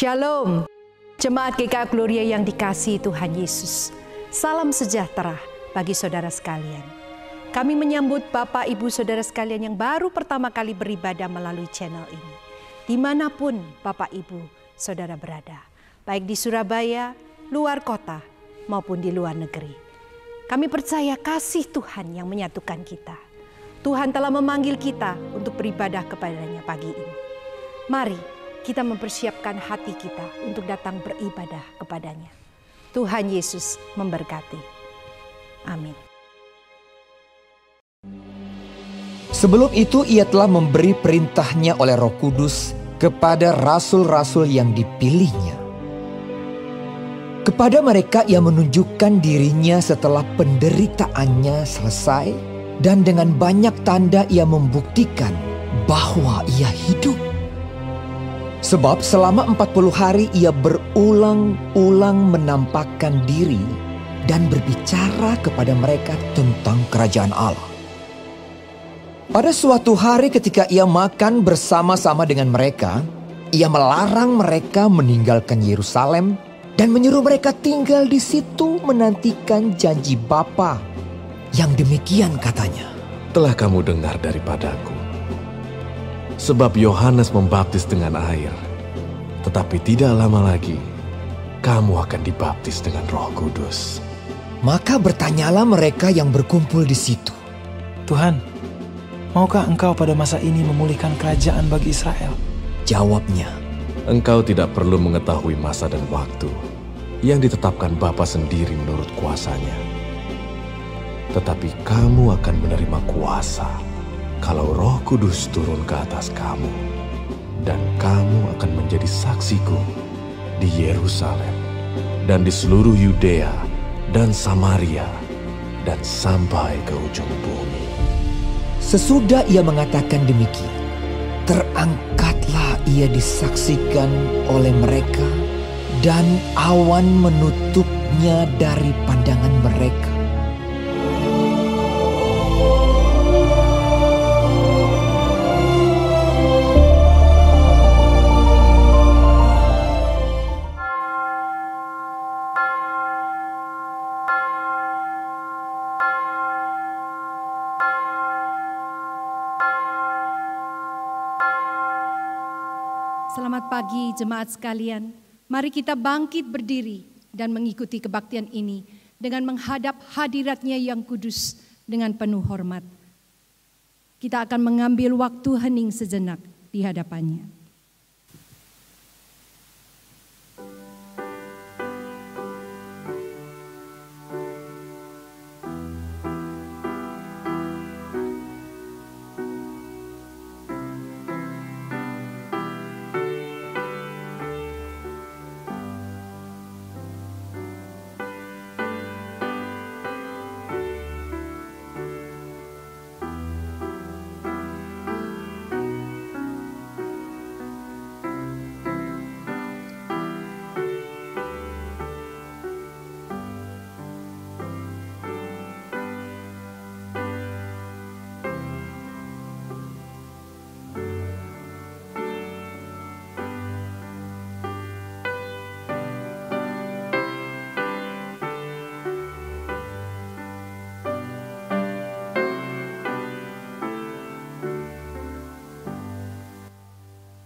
Shalom, Jemaat GKI Gloria yang dikasihi Tuhan Yesus. Salam sejahtera bagi saudara sekalian. Kami menyambut Bapak Ibu saudara sekalian yang baru pertama kali beribadah melalui channel ini. Dimanapun Bapak Ibu saudara berada, baik di Surabaya, luar kota, maupun di luar negeri. Kami percaya kasih Tuhan yang menyatukan kita. Tuhan telah memanggil kita untuk beribadah kepadanya pagi ini. Mari kita mempersiapkan hati kita untuk datang beribadah kepadanya. Tuhan Yesus memberkati. Amin. Sebelum itu ia telah memberi perintahnya oleh Roh Kudus kepada rasul-rasul yang dipilihnya. Kepada mereka ia menunjukkan dirinya setelah penderitaannya selesai, dan dengan banyak tanda ia membuktikan bahwa ia hidup. Sebab selama 40 hari ia berulang-ulang menampakkan diri dan berbicara kepada mereka tentang kerajaan Allah. Pada suatu hari ketika ia makan bersama-sama dengan mereka, ia melarang mereka meninggalkan Yerusalem dan menyuruh mereka tinggal di situ menantikan janji Bapa. Yang demikian katanya, "Telah kamu dengar daripadaku. Sebab Yohanes membaptis dengan air, tetapi tidak lama lagi kamu akan dibaptis dengan Roh Kudus." Maka bertanyalah mereka yang berkumpul di situ, "Tuhan, maukah Engkau pada masa ini memulihkan kerajaan bagi Israel?" Jawabnya, "Engkau tidak perlu mengetahui masa dan waktu yang ditetapkan Bapa sendiri menurut kuasanya. Tetapi kamu akan menerima kuasa kalau Roh Kudus turun ke atas kamu, dan kamu akan menjadi saksiku di Yerusalem dan di seluruh Yudea dan Samaria dan sampai ke ujung bumi." Sesudah ia mengatakan demikian, terangkatlah ia disaksikan oleh mereka, dan awan menutupnya dari pandangan mereka. Selamat pagi jemaat sekalian. Mari kita bangkit berdiri dan mengikuti kebaktian ini dengan menghadap hadirat-Nya yang kudus dengan penuh hormat. Kita akan mengambil waktu hening sejenak di hadapan-Nya.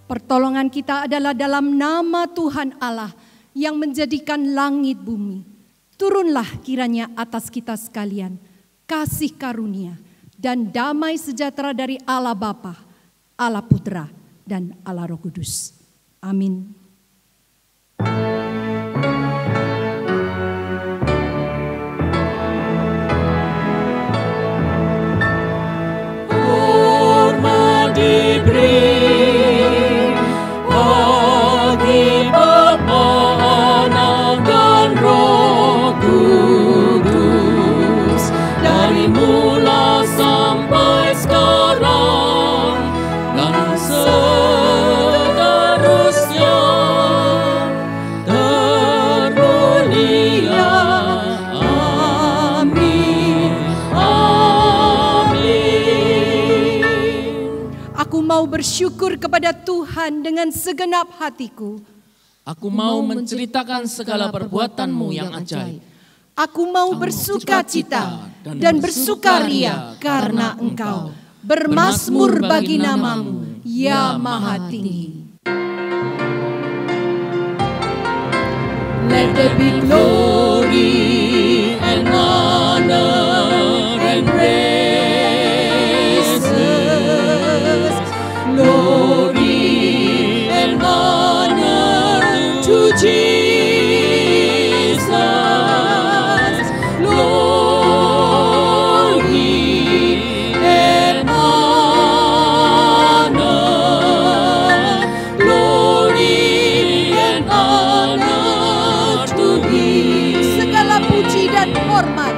Pertolongan kita adalah dalam nama Tuhan Allah yang menjadikan langit bumi. Turunlah kiranya atas kita sekalian kasih karunia dan damai sejahtera dari Allah Bapa, Allah Putra, dan Allah Roh Kudus. Amin. Hormat diberi bagi Bapa, Anak, dan Roh Kudus, dari mula sampai sekarang dan seterusnya, termulia. Amin, amin. Aku mau bersyukur kepada Tuhan dengan segenap hatiku. Aku mau menceritakan segala perbuatan-Mu yang ajaib. Aku mau bersuka cita dan bersukaria karena Engkau. Bermazmur bagi nama-Mu, ya Maha Tinggi. Let there be glory and honor and praises. Glory and honor to Jesus. Glory and honor. Glory and honor to Him. Segala puji dan hormat,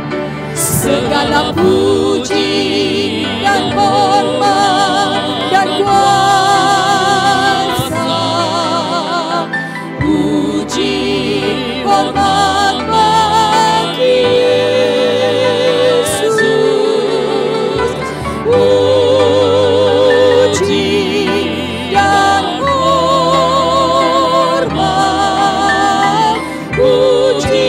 Segala puji dan hormat dan kuasa, puji hormat bagi Yesus, puji dan hormat, puji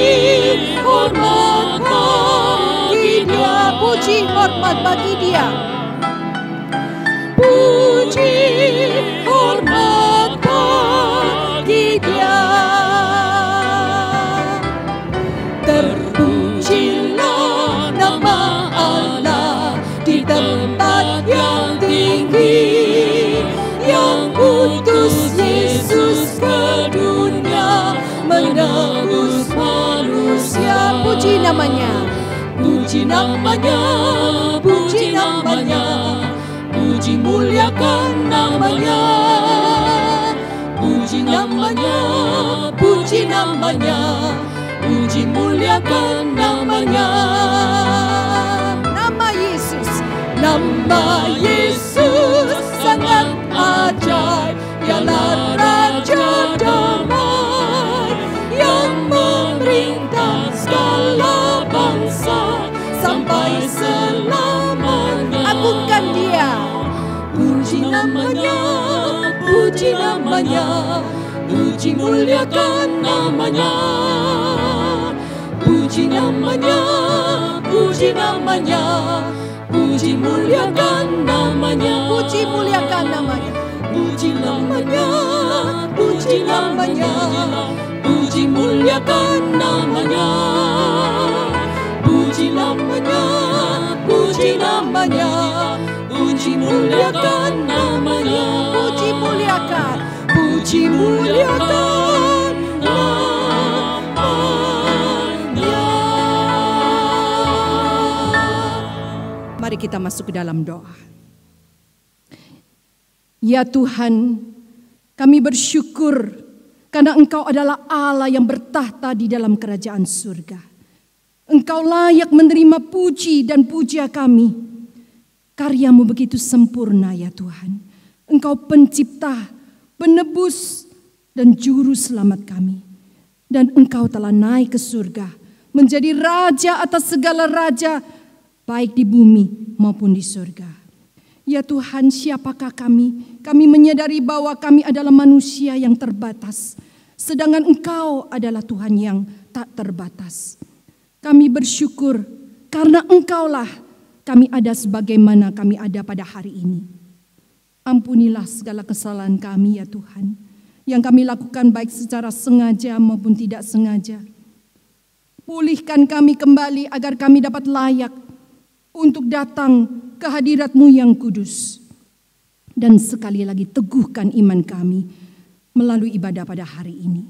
hormat bagi Dia. puji hormat bagi Dia. Puji hormat bagi Dia. Terpujilah nama Allah di tempat yang tinggi, yang utus Yesus ke dunia menebus manusia. Puji namanya. Puji namanya, puji namanya, puji muliakan namanya. Puji namanya, puji namanya, puji muliakan namanya. Nama Yesus. Nama Yesus sangat ajaib, Dialah Raja damai yang memerintah segala bangsa sampai selamanya. Agungkan Dia. Puji namanya, puji namanya, puji muliakan namanya. Puji namanya, puji namanya, puji muliakan namanya. Puji muliakan namanya. Puji namanya, puji namanya, puji muliakan namanya. Puji namanya, puji namanya, puji muliakan namanya. Puji muliakan. Puji muliakan namanya. Mari kita masuk ke dalam doa. Ya Tuhan, kami bersyukur karena Engkau adalah Allah yang bertahta di dalam kerajaan surga. Engkau layak menerima puji dan puja kami. Karya-Mu begitu sempurna ya Tuhan. Engkau pencipta, penebus, dan juru selamat kami. Dan Engkau telah naik ke surga, menjadi raja atas segala raja, baik di bumi maupun di surga. Ya Tuhan, siapakah kami? Kami menyadari bahwa kami adalah manusia yang terbatas, sedangkan Engkau adalah Tuhan yang tak terbatas. Kami bersyukur karena Engkaulah kami ada sebagaimana kami ada pada hari ini. Ampunilah segala kesalahan kami ya Tuhan, yang kami lakukan baik secara sengaja maupun tidak sengaja. Pulihkan kami kembali agar kami dapat layak untuk datang ke hadirat-Mu yang kudus. Dan sekali lagi teguhkan iman kami melalui ibadah pada hari ini.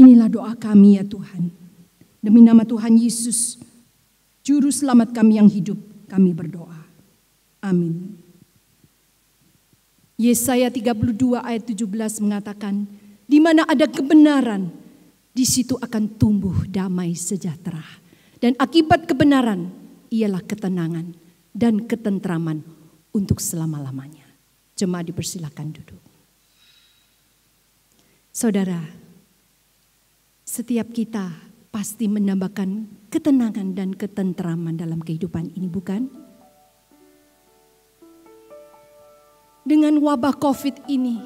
Inilah doa kami ya Tuhan. Demi nama Tuhan Yesus, Juru Selamat kami yang hidup, kami berdoa. Amin. Yesaya 32 ayat 17 mengatakan, di mana ada kebenaran, di situ akan tumbuh damai sejahtera. Dan akibat kebenaran ialah ketenangan dan ketentraman untuk selama-lamanya. Jemaat dipersilakan duduk. Saudara, setiap kita pasti menambahkan ketenangan dan ketentraman dalam kehidupan ini, bukan? Dengan wabah COVID ini,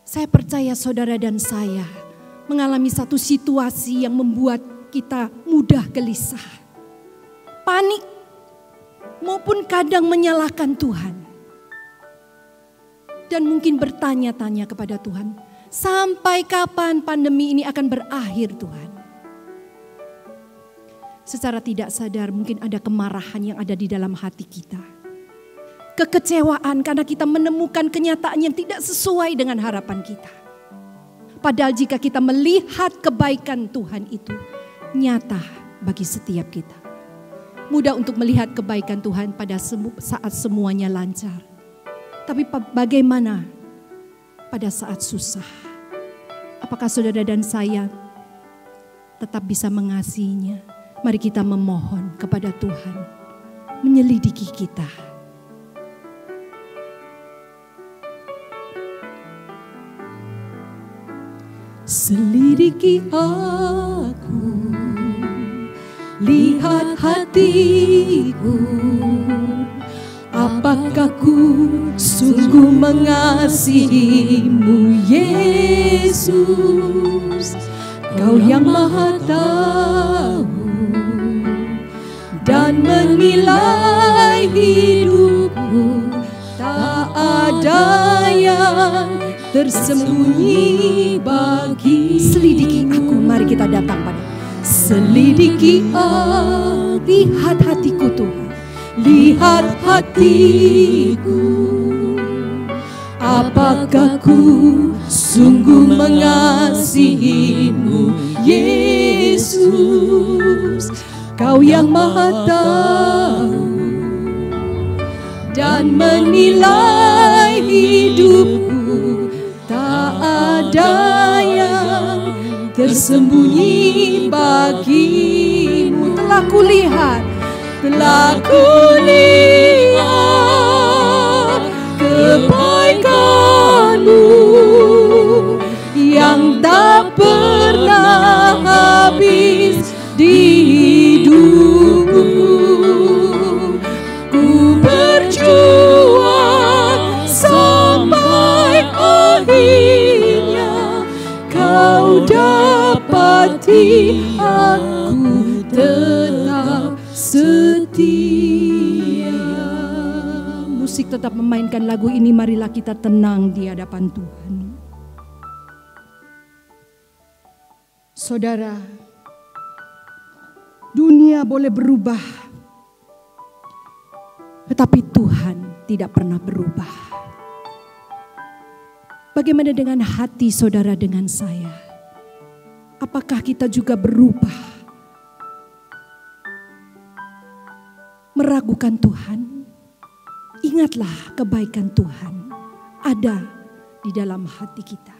Saya percaya saudara dan saya mengalami satu situasi yang membuat kita mudah gelisah, panik, maupun kadang menyalahkan Tuhan. Dan mungkin bertanya-tanya kepada Tuhan, sampai kapan pandemi ini akan berakhir Tuhan? Secara tidak sadar mungkin ada kemarahan yang ada di dalam hati kita. Kekecewaan karena kita menemukan kenyataan yang tidak sesuai dengan harapan kita. Padahal jika kita melihat kebaikan Tuhan itu nyata bagi setiap kita. Mudah untuk melihat kebaikan Tuhan pada saat semuanya lancar. Tapi bagaimana pada saat susah? Apakah saudara dan saya tetap bisa mengasihinya? Mari kita memohon kepada Tuhan menyelidiki kita. Selidiki aku, lihat hatiku, apakah ku sungguh mengasihimu Yesus, Kau yang Maha Tahu dan menilai hidupku, tak ada yang tersembunyi bagi. Selidiki aku, mari kita datang pada. Selidiki aku, lihat hatiku Tuhan, lihat hatiku, apakah ku sungguh mengasihimu Yesus, Kau yang Maha Tahu dan menilai hidupku, tak ada yang tersembunyi bagimu. Telah kulihat kebaikan-Mu yang tak pernah habis di hidupku. Ku berjuang sampai akhirnya Kau dapati aku tetap setia. Musik tetap memainkan lagu ini, marilah kita tenang di hadapan Tuhan. Saudara, dunia boleh berubah, tetapi Tuhan tidak pernah berubah. Bagaimana dengan hati saudara dengan saya? Apakah kita juga berubah? Meragukan Tuhan? Ingatlah kebaikan Tuhan ada di dalam hati kita,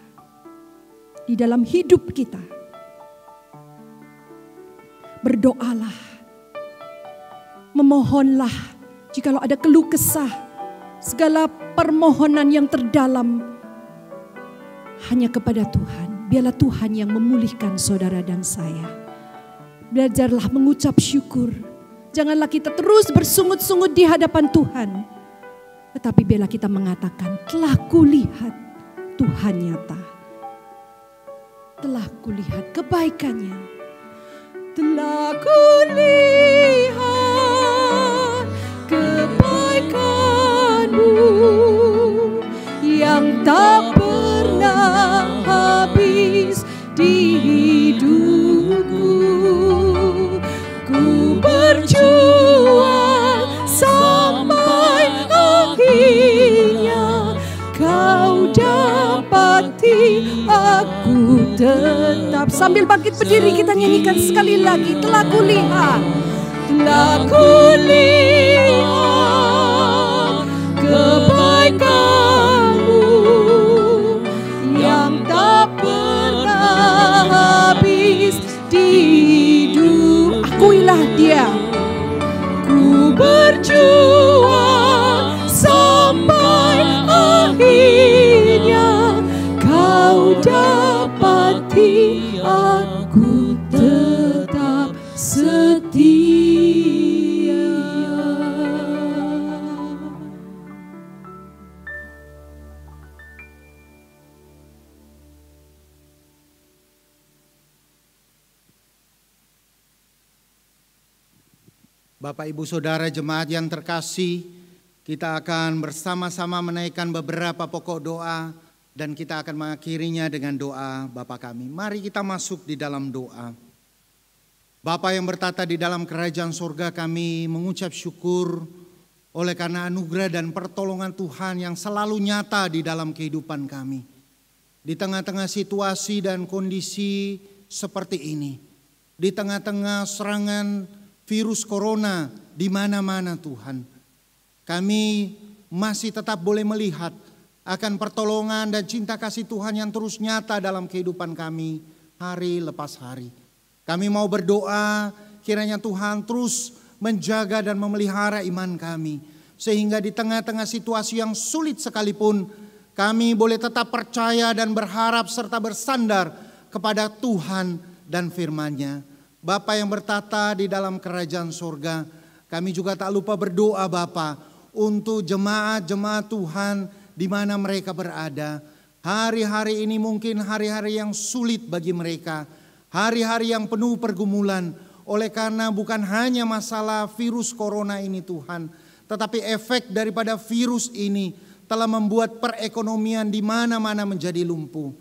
di dalam hidup kita. Berdoalah, memohonlah, jikalau ada keluh kesah, segala permohonan yang terdalam hanya kepada Tuhan. Biarlah Tuhan yang memulihkan saudara dan saya. Belajarlah mengucap syukur. Janganlah kita terus bersungut-sungut di hadapan Tuhan. Tetapi biarlah kita mengatakan, telah kulihat Tuhan nyata. Telah kulihat kebaikannya. Telah kulihat kebaikan-Mu yang tak pernah habis di hidupku. Ku berjuang sampai akhirnya Kau dapati aku tetap. Sambil bangkit berdiri kita nyanyikan sekali lagi. Telah kulihat kebaikan-Mu yang tak pernah habis di hidup. Akuilah Dia. Ku berjuang sampai akhirnya Kau dapati aku tetap setia. Bapak Ibu Saudara jemaat yang terkasih, kita akan bersama-sama menaikkan beberapa pokok doa dan kita akan mengakhirinya dengan doa Bapa kami. Mari kita masuk di dalam doa. Bapa yang bertata di dalam kerajaan surga, kami mengucap syukur oleh karena anugerah dan pertolongan Tuhan yang selalu nyata di dalam kehidupan kami. Di tengah-tengah situasi dan kondisi seperti ini, di tengah-tengah serangan virus corona di mana-mana Tuhan, kami masih tetap boleh melihat akan pertolongan dan cinta kasih Tuhan yang terus nyata dalam kehidupan kami hari lepas hari. Kami mau berdoa kiranya Tuhan terus menjaga dan memelihara iman kami, sehingga di tengah-tengah situasi yang sulit sekalipun kami boleh tetap percaya dan berharap serta bersandar kepada Tuhan dan firman-Nya. Bapa yang bertata di dalam kerajaan surga, kami juga tak lupa berdoa Bapa untuk jemaat-jemaat Tuhan di mana mereka berada. Hari-hari ini mungkin hari-hari yang sulit bagi mereka, hari-hari yang penuh pergumulan, oleh karena bukan hanya masalah virus corona ini Tuhan, tetapi efek daripada virus ini telah membuat perekonomian di mana-mana menjadi lumpuh.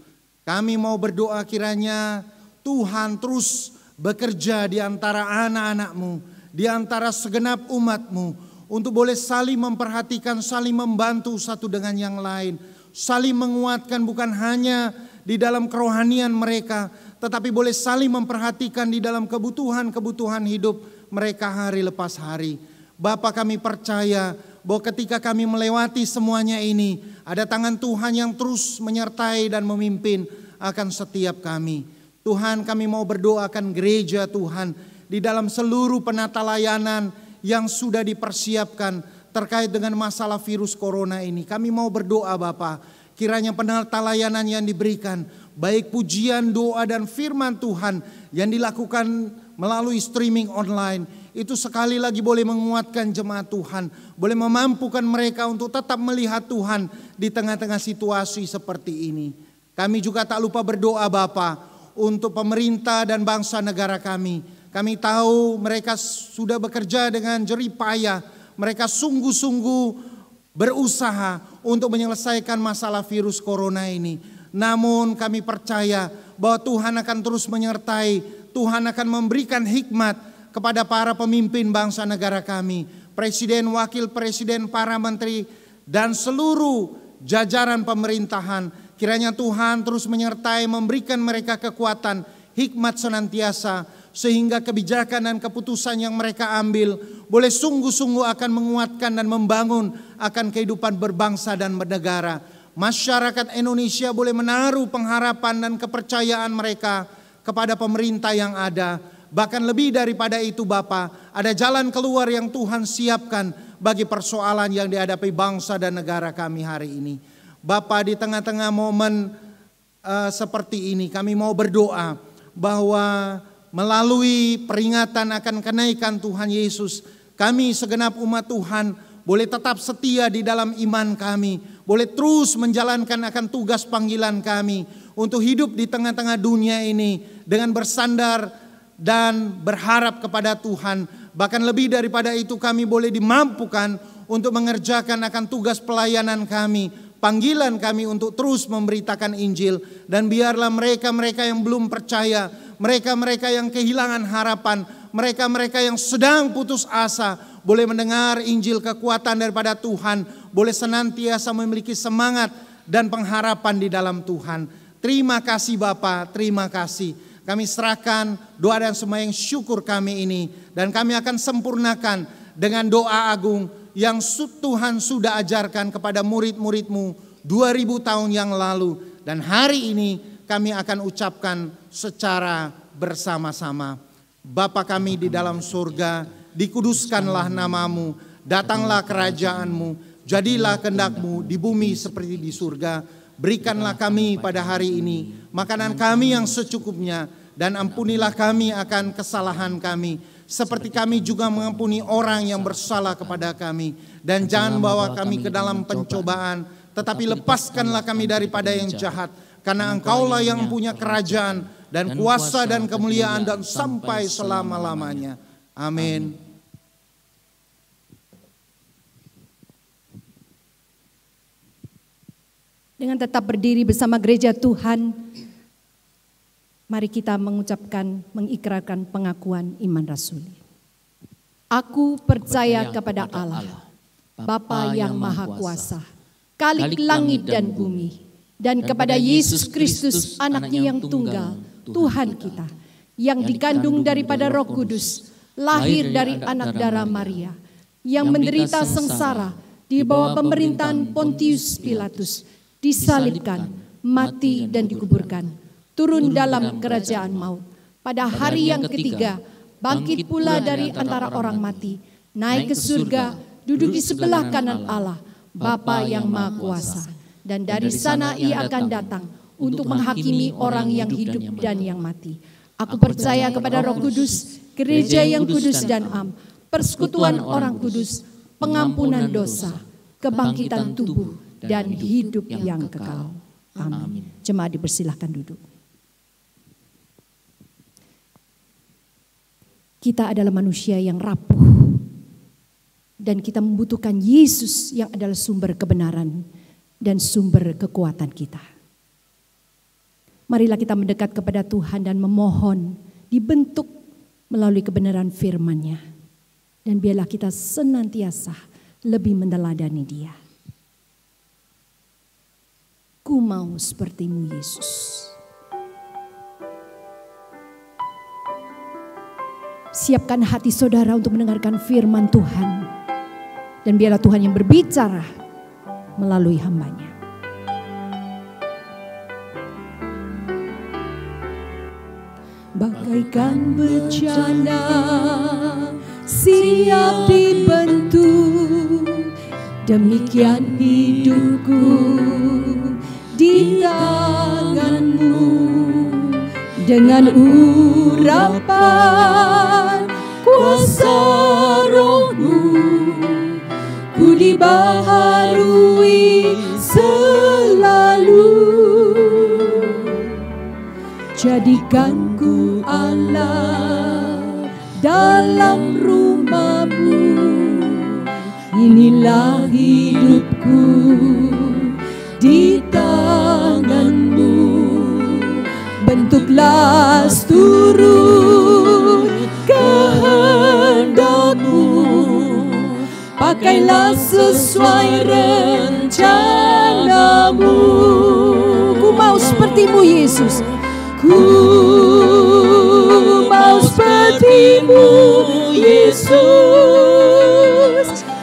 Kami mau berdoa kiranya Tuhan terus bekerja di antara anak-anak-Mu, di antara segenap umat-Mu, untuk boleh saling memperhatikan, saling membantu satu dengan yang lain, saling menguatkan bukan hanya di dalam kerohanian mereka, tetapi boleh saling memperhatikan di dalam kebutuhan-kebutuhan hidup mereka hari lepas hari. Bapa, kami percaya bahwa ketika kami melewati semuanya ini, ada tangan Tuhan yang terus menyertai dan memimpin akan setiap kami. Tuhan, kami mau berdoakan gereja Tuhan di dalam seluruh penata layanan yang sudah dipersiapkan terkait dengan masalah virus corona ini. Kami mau berdoa Bapa, kiranya penata layanan yang diberikan, baik pujian, doa dan firman Tuhan yang dilakukan melalui streaming online, itu sekali lagi boleh menguatkan jemaat Tuhan, boleh memampukan mereka untuk tetap melihat Tuhan di tengah-tengah situasi seperti ini. Kami juga tak lupa berdoa Bapa untuk pemerintah dan bangsa negara kami. Kami tahu mereka sudah bekerja dengan jerih payah, mereka sungguh-sungguh berusaha untuk menyelesaikan masalah virus corona ini. Namun kami percaya bahwa Tuhan akan terus menyertai, Tuhan akan memberikan hikmat kepada para pemimpin bangsa negara kami, presiden, wakil presiden, para menteri, dan seluruh jajaran pemerintahan. Kiranya Tuhan terus menyertai, memberikan mereka kekuatan, hikmat senantiasa, sehingga kebijakan dan keputusan yang mereka ambil boleh sungguh-sungguh akan menguatkan dan membangun akan kehidupan berbangsa dan bernegara. Masyarakat Indonesia boleh menaruh pengharapan dan kepercayaan mereka kepada pemerintah yang ada. Bahkan lebih daripada itu Bapa, ada jalan keluar yang Tuhan siapkan bagi persoalan yang dihadapi bangsa dan negara kami hari ini. Bapa, di tengah-tengah momen seperti ini kami mau berdoa bahwa melalui peringatan akan kenaikan Tuhan Yesus, kami segenap umat Tuhan boleh tetap setia di dalam iman kami, boleh terus menjalankan akan tugas panggilan kami untuk hidup di tengah-tengah dunia ini dengan bersandar dan berharap kepada Tuhan. Bahkan lebih daripada itu kami boleh dimampukan untuk mengerjakan akan tugas pelayanan kami, panggilan kami untuk terus memberitakan Injil. Dan biarlah mereka-mereka yang belum percaya, mereka-mereka yang kehilangan harapan, mereka-mereka yang sedang putus asa, boleh mendengar Injil kekuatan daripada Tuhan, boleh senantiasa memiliki semangat dan pengharapan di dalam Tuhan. Terima kasih Bapa, terima kasih. Kami serahkan doa dan sembahyang syukur kami ini, dan kami akan sempurnakan dengan doa agung yang Tuhan sudah ajarkan kepada murid-murid-Mu 2000 tahun yang lalu. Dan hari ini kami akan ucapkan secara bersama-sama. Bapa kami di dalam surga, dikuduskanlah nama-Mu, datanglah kerajaan-Mu, jadilah kehendak-Mu di bumi seperti di surga. Berikanlah kami pada hari ini makanan kami yang secukupnya, dan ampunilah kami akan kesalahan kami, seperti kami juga mengampuni orang yang bersalah kepada kami. Dan jangan bawa kami ke dalam pencobaan, tetapi lepaskanlah kami daripada yang jahat. Karena Engkaulah yang punya kerajaan dan kuasa dan kemuliaan dan sampai selama-lamanya. Amin. Dengan tetap berdiri bersama gereja Tuhan, mari kita mengikrarkan pengakuan iman rasuli. Aku percaya kepada Allah, Bapa yang Maha Kuasa, Khalik langit dan bumi, dan kepada Yesus Kristus, Anak-Nya yang tunggal, Tuhan kita, yang dikandung daripada Roh Kudus, lahir dari anak darah Maria, yang menderita sengsara di bawah pemerintahan Pontius Pilatus, disalibkan, mati dan dikuburkan, turun dalam kerajaan maut. Pada hari yang ketiga, bangkit pula dari antara orang mati, naik ke surga, duduk di sebelah kanan Allah, Bapa yang Maha Kuasa. Dan dari sana Ia akan datang untuk menghakimi orang yang hidup dan yang mati. Aku percaya kepada Roh Kudus, gereja yang kudus dan am, persekutuan orang kudus, pengampunan dosa, kebangkitan tubuh, dan hidup yang kekal. Amin. Jemaat dipersilahkan duduk. Kita adalah manusia yang rapuh, dan kita membutuhkan Yesus yang adalah sumber kebenaran dan sumber kekuatan kita. Marilah kita mendekat kepada Tuhan dan memohon dibentuk melalui kebenaran firman-Nya. Dan biarlah kita senantiasa lebih meneladani Dia. Ku mau seperti-Mu Yesus. Siapkan hati saudara untuk mendengarkan firman Tuhan. Dan biarlah Tuhan yang berbicara melalui hamba-Nya. Bagaikan bencana siap dibentuk, demikian hidupku di tangan-Mu. Dengan urapan kuasa Roh-Mu, ku dibaharui selalu. Jadikanku Allah dalam rumah-Mu, inilah hidupku di tangan-Mu. Bentuklah seturut kehendak-Mu, pakailah sesuai rencana-Mu. Ku mau seperti-Mu Yesus. Ku mau seperti-Mu Yesus,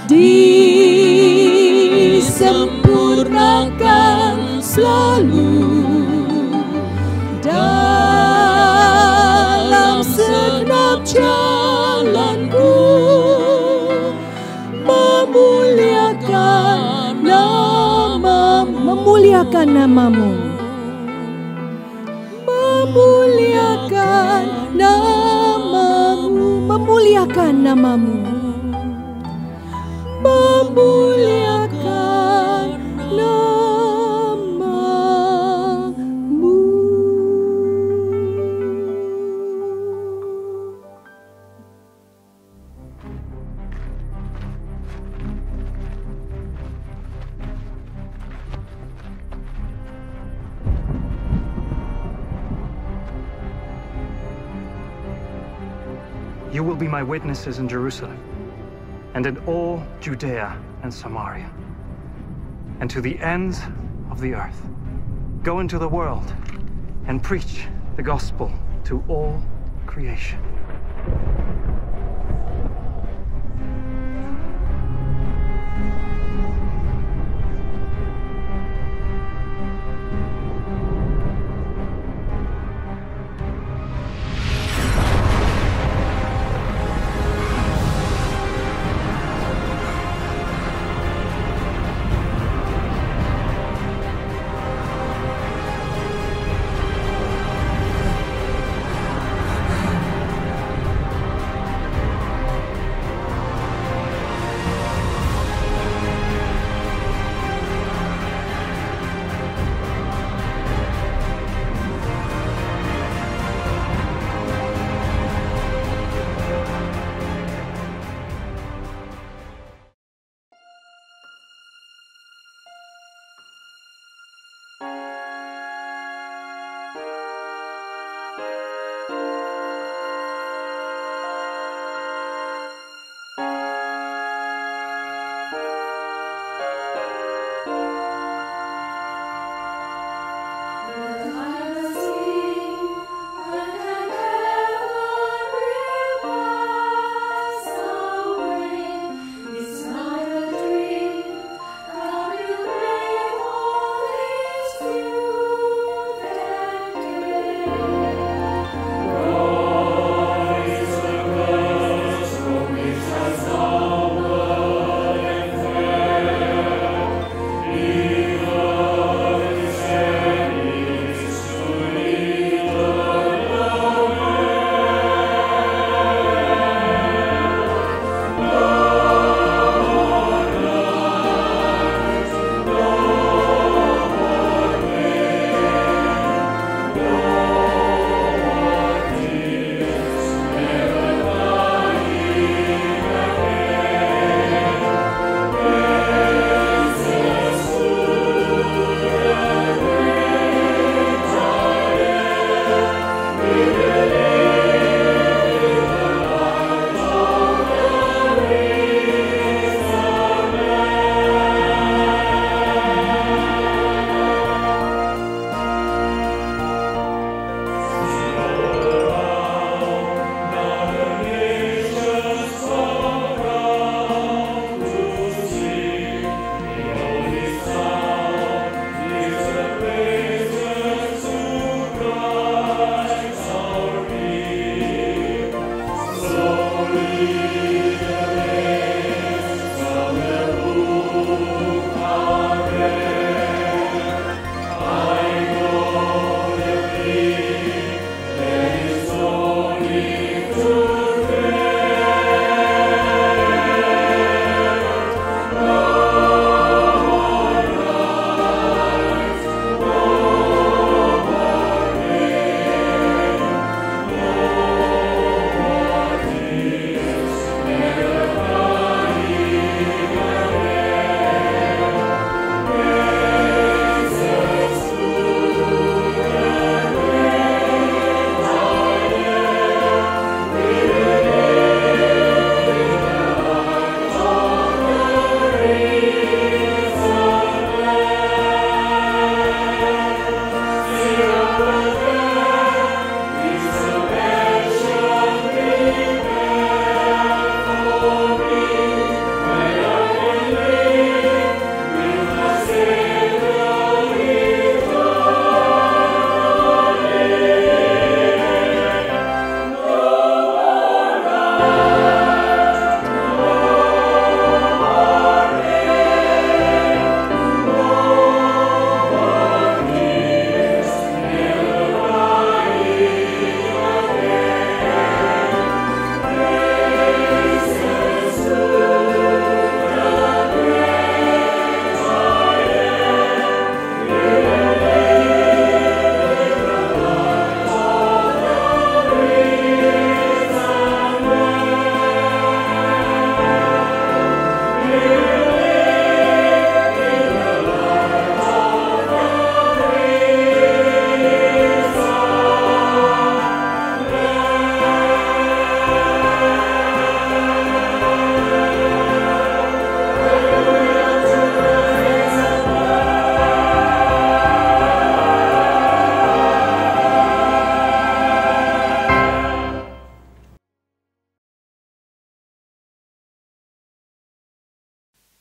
disempurnakan selalu dalam segenap jalanku, memuliakan nama-Mu, memuliakan nama-Mu. Memuliakan nama-Mu, memuliakan nama-Mu, memuliakan nama-Mu. You will be my witnesses in Jerusalem, and in all Judea and Samaria, and to the ends of the earth. Go into the world and preach the gospel to all creation.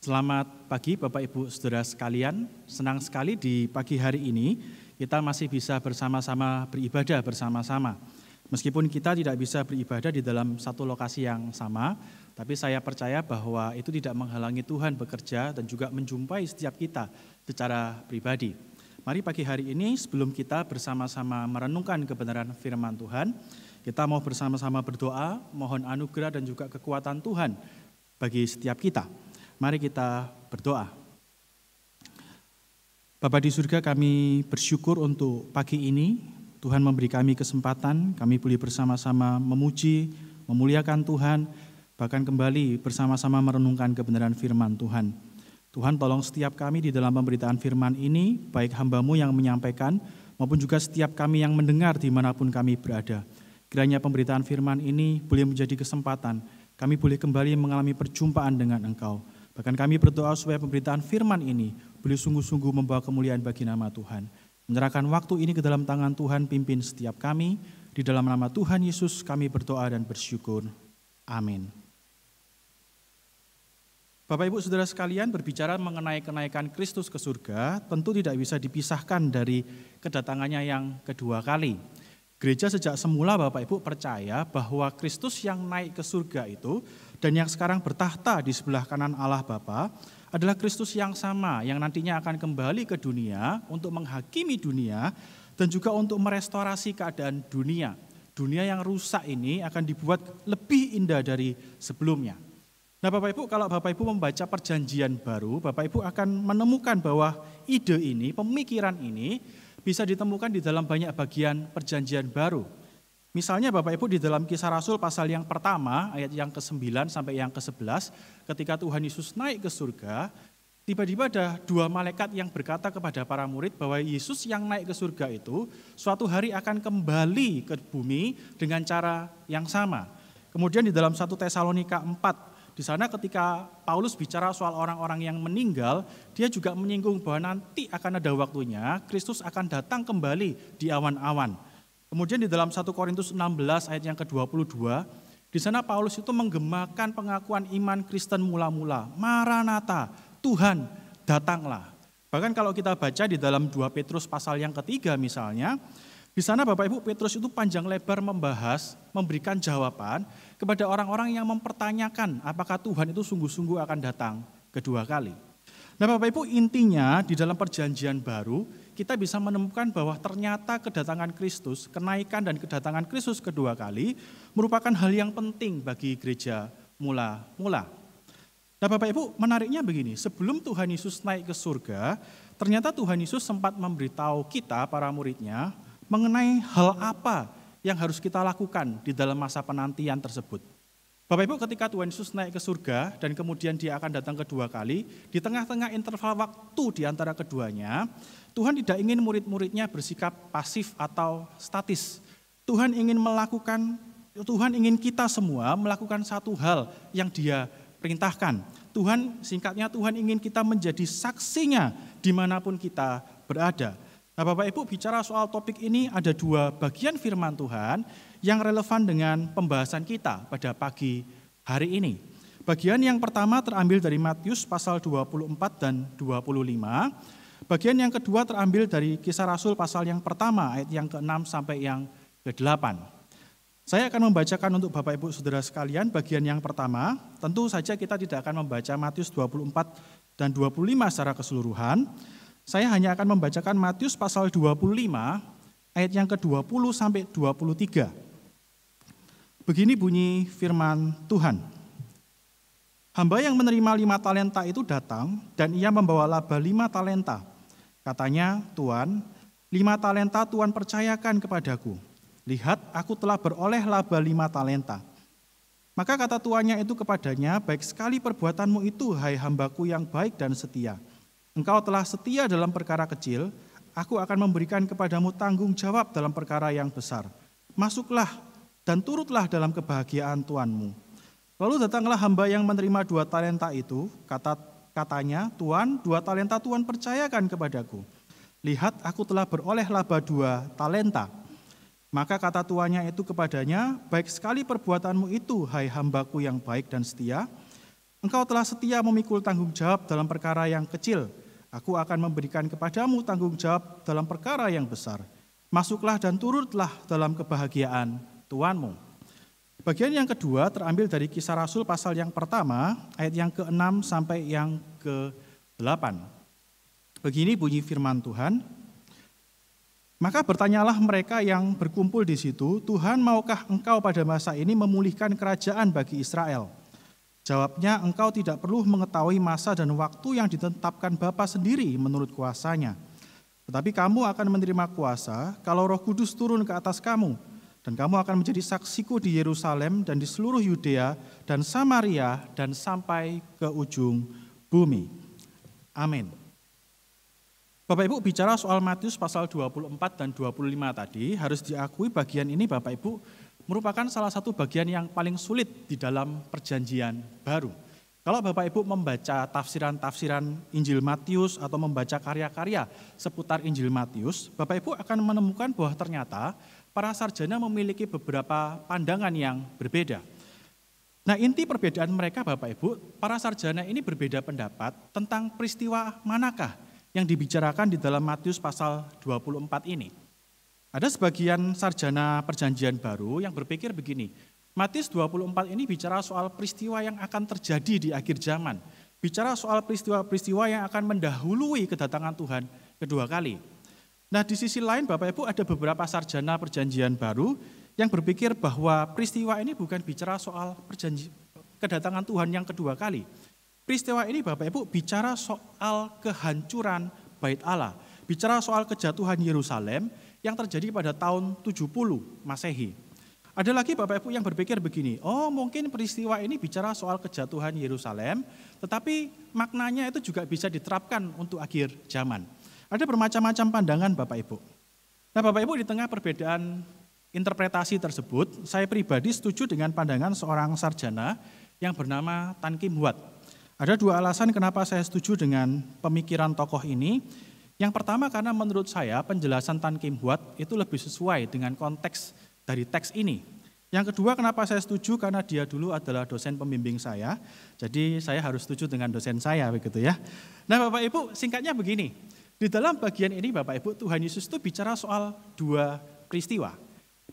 Selamat pagi Bapak Ibu Saudara sekalian, senang sekali di pagi hari ini kita masih bisa bersama-sama beribadah bersama-sama. Meskipun kita tidak bisa beribadah di dalam satu lokasi yang sama, tapi saya percaya bahwa itu tidak menghalangi Tuhan bekerja dan juga menjumpai setiap kita secara pribadi. Mari pagi hari ini sebelum kita bersama-sama merenungkan kebenaran firman Tuhan, kita mau bersama-sama berdoa, mohon anugerah dan juga kekuatan Tuhan bagi setiap kita. Mari kita berdoa. Bapa di surga, kami bersyukur untuk pagi ini. Tuhan memberi kami kesempatan, kami boleh bersama-sama memuji, memuliakan Tuhan, bahkan kembali bersama-sama merenungkan kebenaran firman Tuhan. Tuhan tolong setiap kami di dalam pemberitaan firman ini, baik hamba-Mu yang menyampaikan maupun juga setiap kami yang mendengar dimanapun kami berada. Kiranya pemberitaan firman ini boleh menjadi kesempatan, kami boleh kembali mengalami perjumpaan dengan Engkau. Bahkan kami berdoa supaya pemberitaan firman ini boleh sungguh-sungguh membawa kemuliaan bagi nama Tuhan. Menyerahkan waktu ini ke dalam tangan Tuhan, pimpin setiap kami. Di dalam nama Tuhan Yesus kami berdoa dan bersyukur. Amin. Bapak Ibu Saudara sekalian, berbicara mengenai kenaikan Kristus ke surga, tentu tidak bisa dipisahkan dari kedatangannya yang kedua kali. Gereja sejak semula Bapak Ibu percaya bahwa Kristus yang naik ke surga itu dan yang sekarang bertahta di sebelah kanan Allah Bapa adalah Kristus yang sama yang nantinya akan kembali ke dunia untuk menghakimi dunia dan juga untuk merestorasi keadaan dunia. Dunia yang rusak ini akan dibuat lebih indah dari sebelumnya. Nah Bapak Ibu, kalau Bapak Ibu membaca perjanjian baru, Bapak Ibu akan menemukan bahwa ide ini, pemikiran ini bisa ditemukan di dalam banyak bagian perjanjian baru. Misalnya Bapak Ibu di dalam Kisah Rasul pasal yang pertama, ayat yang ke-9 sampai yang ke-11, ketika Tuhan Yesus naik ke surga, tiba-tiba ada dua malaikat yang berkata kepada para murid bahwa Yesus yang naik ke surga itu suatu hari akan kembali ke bumi dengan cara yang sama. Kemudian di dalam 1 Tesalonika 4, di sana ketika Paulus bicara soal orang-orang yang meninggal, dia juga menyinggung bahwa nanti akan ada waktunya Kristus akan datang kembali di awan-awan. Kemudian di dalam 1 Korintus 16 ayat yang ke-22, di sana Paulus itu menggemakan pengakuan iman Kristen mula-mula. Maranatha, Tuhan datanglah. Bahkan kalau kita baca di dalam 2 Petrus pasal yang ketiga misalnya, di sana Bapak Ibu Petrus itu panjang lebar membahas, memberikan jawaban kepada orang-orang yang mempertanyakan apakah Tuhan itu sungguh-sungguh akan datang kedua kali. Nah Bapak Ibu intinya di dalam perjanjian baru kita bisa menemukan bahwa ternyata kedatangan Kristus, kenaikan dan kedatangan Kristus kedua kali merupakan hal yang penting bagi gereja mula-mula. Nah Bapak Ibu menariknya begini, sebelum Tuhan Yesus naik ke surga, ternyata Tuhan Yesus sempat memberitahu kita para muridnya mengenai hal apa yang harus kita lakukan di dalam masa penantian tersebut. Bapak Ibu ketika Tuhan Yesus naik ke surga dan kemudian dia akan datang kedua kali, di tengah-tengah interval waktu di antara keduanya, Tuhan tidak ingin murid-muridnya bersikap pasif atau statis. Tuhan ingin kita semua melakukan satu hal yang dia perintahkan. Singkatnya Tuhan ingin kita menjadi saksinya dimanapun kita berada. Nah Bapak Ibu bicara soal topik ini ada dua bagian firman Tuhan yang relevan dengan pembahasan kita pada pagi hari ini. Bagian yang pertama terambil dari Matius pasal 24 dan 25. Bagian yang kedua terambil dari Kisah Rasul pasal yang pertama ayat yang ke-6 sampai yang ke-8. Saya akan membacakan untuk Bapak Ibu Saudara sekalian bagian yang pertama. Tentu saja kita tidak akan membaca Matius 24 dan 25 secara keseluruhan. Saya hanya akan membacakan Matius pasal 25 ayat yang ke-20 sampai 23. Begini bunyi firman Tuhan. Hamba yang menerima 5 talenta itu datang dan ia membawa laba 5 talenta. Katanya, Tuan, 5 talenta Tuan percayakan kepadaku. Lihat, aku telah beroleh laba 5 talenta. Maka kata tuannya itu kepadanya, baik sekali perbuatanmu itu, hai hambaku yang baik dan setia. Engkau telah setia dalam perkara kecil, aku akan memberikan kepadamu tanggung jawab dalam perkara yang besar. Masuklah dan turutlah dalam kebahagiaan Tuanmu. Lalu datanglah hamba yang menerima 2 talenta itu, katanya, Tuan, 2 talenta Tuan percayakan kepadaku. Lihat, aku telah beroleh laba 2 talenta. Maka kata tuannya itu kepadanya, baik sekali perbuatanmu itu, hai hambaku yang baik dan setia. Engkau telah setia memikul tanggung jawab dalam perkara yang kecil. Aku akan memberikan kepadamu tanggung jawab dalam perkara yang besar. Masuklah dan turutlah dalam kebahagiaan Tuanmu. Bagian yang kedua terambil dari Kisah Rasul pasal yang pertama, ayat yang ke-6 sampai yang ke-8. Begini bunyi firman Tuhan. Maka bertanyalah mereka yang berkumpul di situ, Tuhan maukah engkau pada masa ini memulihkan kerajaan bagi Israel? Jawabnya, engkau tidak perlu mengetahui masa dan waktu yang ditetapkan Bapa sendiri menurut kuasanya. Tetapi kamu akan menerima kuasa kalau Roh Kudus turun ke atas kamu. Dan kamu akan menjadi saksiku di Yerusalem dan di seluruh Yudea dan Samaria dan sampai ke ujung bumi. Amin. Bapak Ibu bicara soal Matius pasal 24 dan 25 tadi, harus diakui bagian ini Bapak Ibu merupakan salah satu bagian yang paling sulit di dalam perjanjian baru. Kalau Bapak Ibu membaca tafsiran-tafsiran Injil Matius atau membaca karya-karya seputar Injil Matius, Bapak Ibu akan menemukan bahwa ternyata para sarjana memiliki beberapa pandangan yang berbeda. Nah, inti perbedaan mereka Bapak Ibu, para sarjana ini berbeda pendapat tentang peristiwa manakah yang dibicarakan di dalam Matius pasal 24 ini. Ada sebagian sarjana perjanjian baru yang berpikir begini, Matius 24 ini bicara soal peristiwa yang akan terjadi di akhir zaman. Bicara soal peristiwa-peristiwa yang akan mendahului kedatangan Tuhan kedua kali. Nah, di sisi lain Bapak Ibu ada beberapa sarjana perjanjian baru yang berpikir bahwa peristiwa ini bukan bicara soal kedatangan Tuhan yang kedua kali. Peristiwa ini Bapak Ibu bicara soal kehancuran Bait Allah. Bicara soal kejatuhan Yerusalem yang terjadi pada tahun 70 Masehi. Ada lagi Bapak Ibu yang berpikir begini, mungkin peristiwa ini bicara soal kejatuhan Yerusalem, tetapi maknanya itu juga bisa diterapkan untuk akhir zaman. Ada bermacam-macam pandangan Bapak Ibu. Nah Bapak Ibu, di tengah perbedaan interpretasi tersebut, saya pribadi setuju dengan pandangan seorang sarjana yang bernama Tan Kim Hwat. Ada dua alasan kenapa saya setuju dengan pemikiran tokoh ini. Yang pertama karena menurut saya penjelasan Tan Kim Hwat itu lebih sesuai dengan konteks dari teks ini. Yang kedua kenapa saya setuju, karena dia dulu adalah dosen pembimbing saya, jadi saya harus setuju dengan dosen saya begitu ya. Nah Bapak Ibu, singkatnya begini, di dalam bagian ini Bapak Ibu, Tuhan Yesus itu bicara soal dua peristiwa.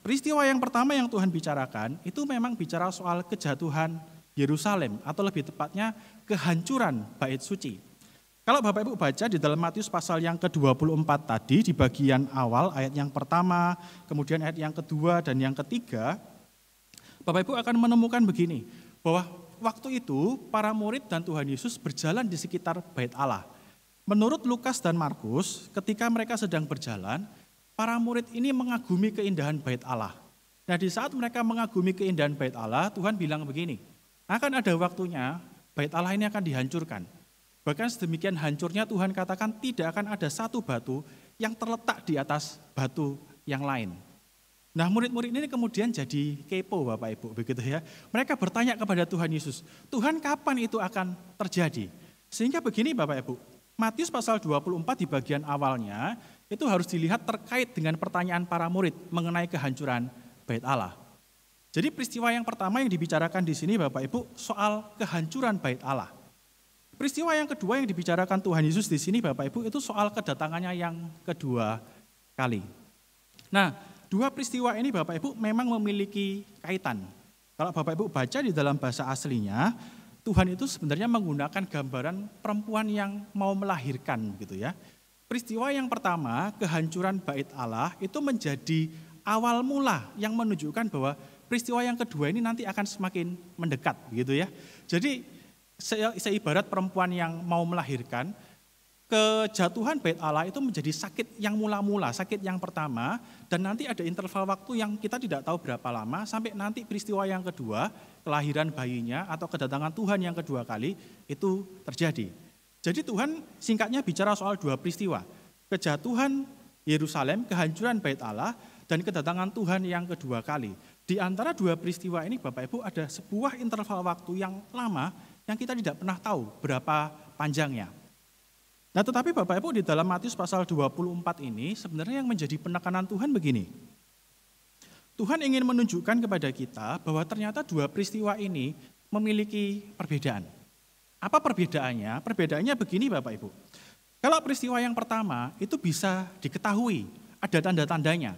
Peristiwa yang pertama yang Tuhan bicarakan itu memang bicara soal kejatuhan Yerusalem, atau lebih tepatnya kehancuran bait suci. Kalau Bapak Ibu baca di dalam Matius pasal yang ke-24 tadi, di bagian awal ayat yang pertama, kemudian ayat yang kedua dan yang ketiga, Bapak Ibu akan menemukan begini, bahwa waktu itu para murid dan Tuhan Yesus berjalan di sekitar Bait Allah. Menurut Lukas dan Markus, ketika mereka sedang berjalan, para murid ini mengagumi keindahan Bait Allah. Nah di saat mereka mengagumi keindahan Bait Allah, Tuhan bilang begini, akan ada waktunya Bait Allah ini akan dihancurkan. Bahkan sedemikian hancurnya Tuhan katakan tidak akan ada satu batu yang terletak di atas batu yang lain. Nah murid-murid ini kemudian jadi kepo Bapak Ibu begitu ya. Mereka bertanya kepada Tuhan Yesus, Tuhan kapan itu akan terjadi? Sehingga begini Bapak Ibu, Matius pasal 24 di bagian awalnya itu harus dilihat terkait dengan pertanyaan para murid mengenai kehancuran Bait Allah. Jadi peristiwa yang pertama yang dibicarakan di sini Bapak Ibu soal kehancuran Bait Allah. Peristiwa yang kedua yang dibicarakan Tuhan Yesus di sini Bapak Ibu itu soal kedatangannya yang kedua kali. Nah, dua peristiwa ini Bapak Ibu memang memiliki kaitan. Kalau Bapak Ibu baca di dalam bahasa aslinya, Tuhan itu sebenarnya menggunakan gambaran perempuan yang mau melahirkan gitu ya. Peristiwa yang pertama, kehancuran Bait Allah itu menjadi awal mula yang menunjukkan bahwa peristiwa yang kedua ini nanti akan semakin mendekat gitu ya. Jadi seibarat perempuan yang mau melahirkan, kejatuhan Bait Allah itu menjadi sakit yang mula-mula, sakit yang pertama, dan nanti ada interval waktu yang kita tidak tahu berapa lama, sampai nanti peristiwa yang kedua, kelahiran bayinya atau kedatangan Tuhan yang kedua kali, itu terjadi. Jadi Tuhan singkatnya bicara soal dua peristiwa, kejatuhan Yerusalem, kehancuran Bait Allah, dan kedatangan Tuhan yang kedua kali. Di antara dua peristiwa ini Bapak Ibu ada sebuah interval waktu yang lama, yang kita tidak pernah tahu berapa panjangnya. Nah tetapi Bapak Ibu di dalam Matius pasal 24 ini sebenarnya yang menjadi penekanan Tuhan begini. Tuhan ingin menunjukkan kepada kita bahwa ternyata dua peristiwa ini memiliki perbedaan. Apa perbedaannya? Perbedaannya begini Bapak Ibu. Kalau peristiwa yang pertama itu bisa diketahui, ada tanda-tandanya.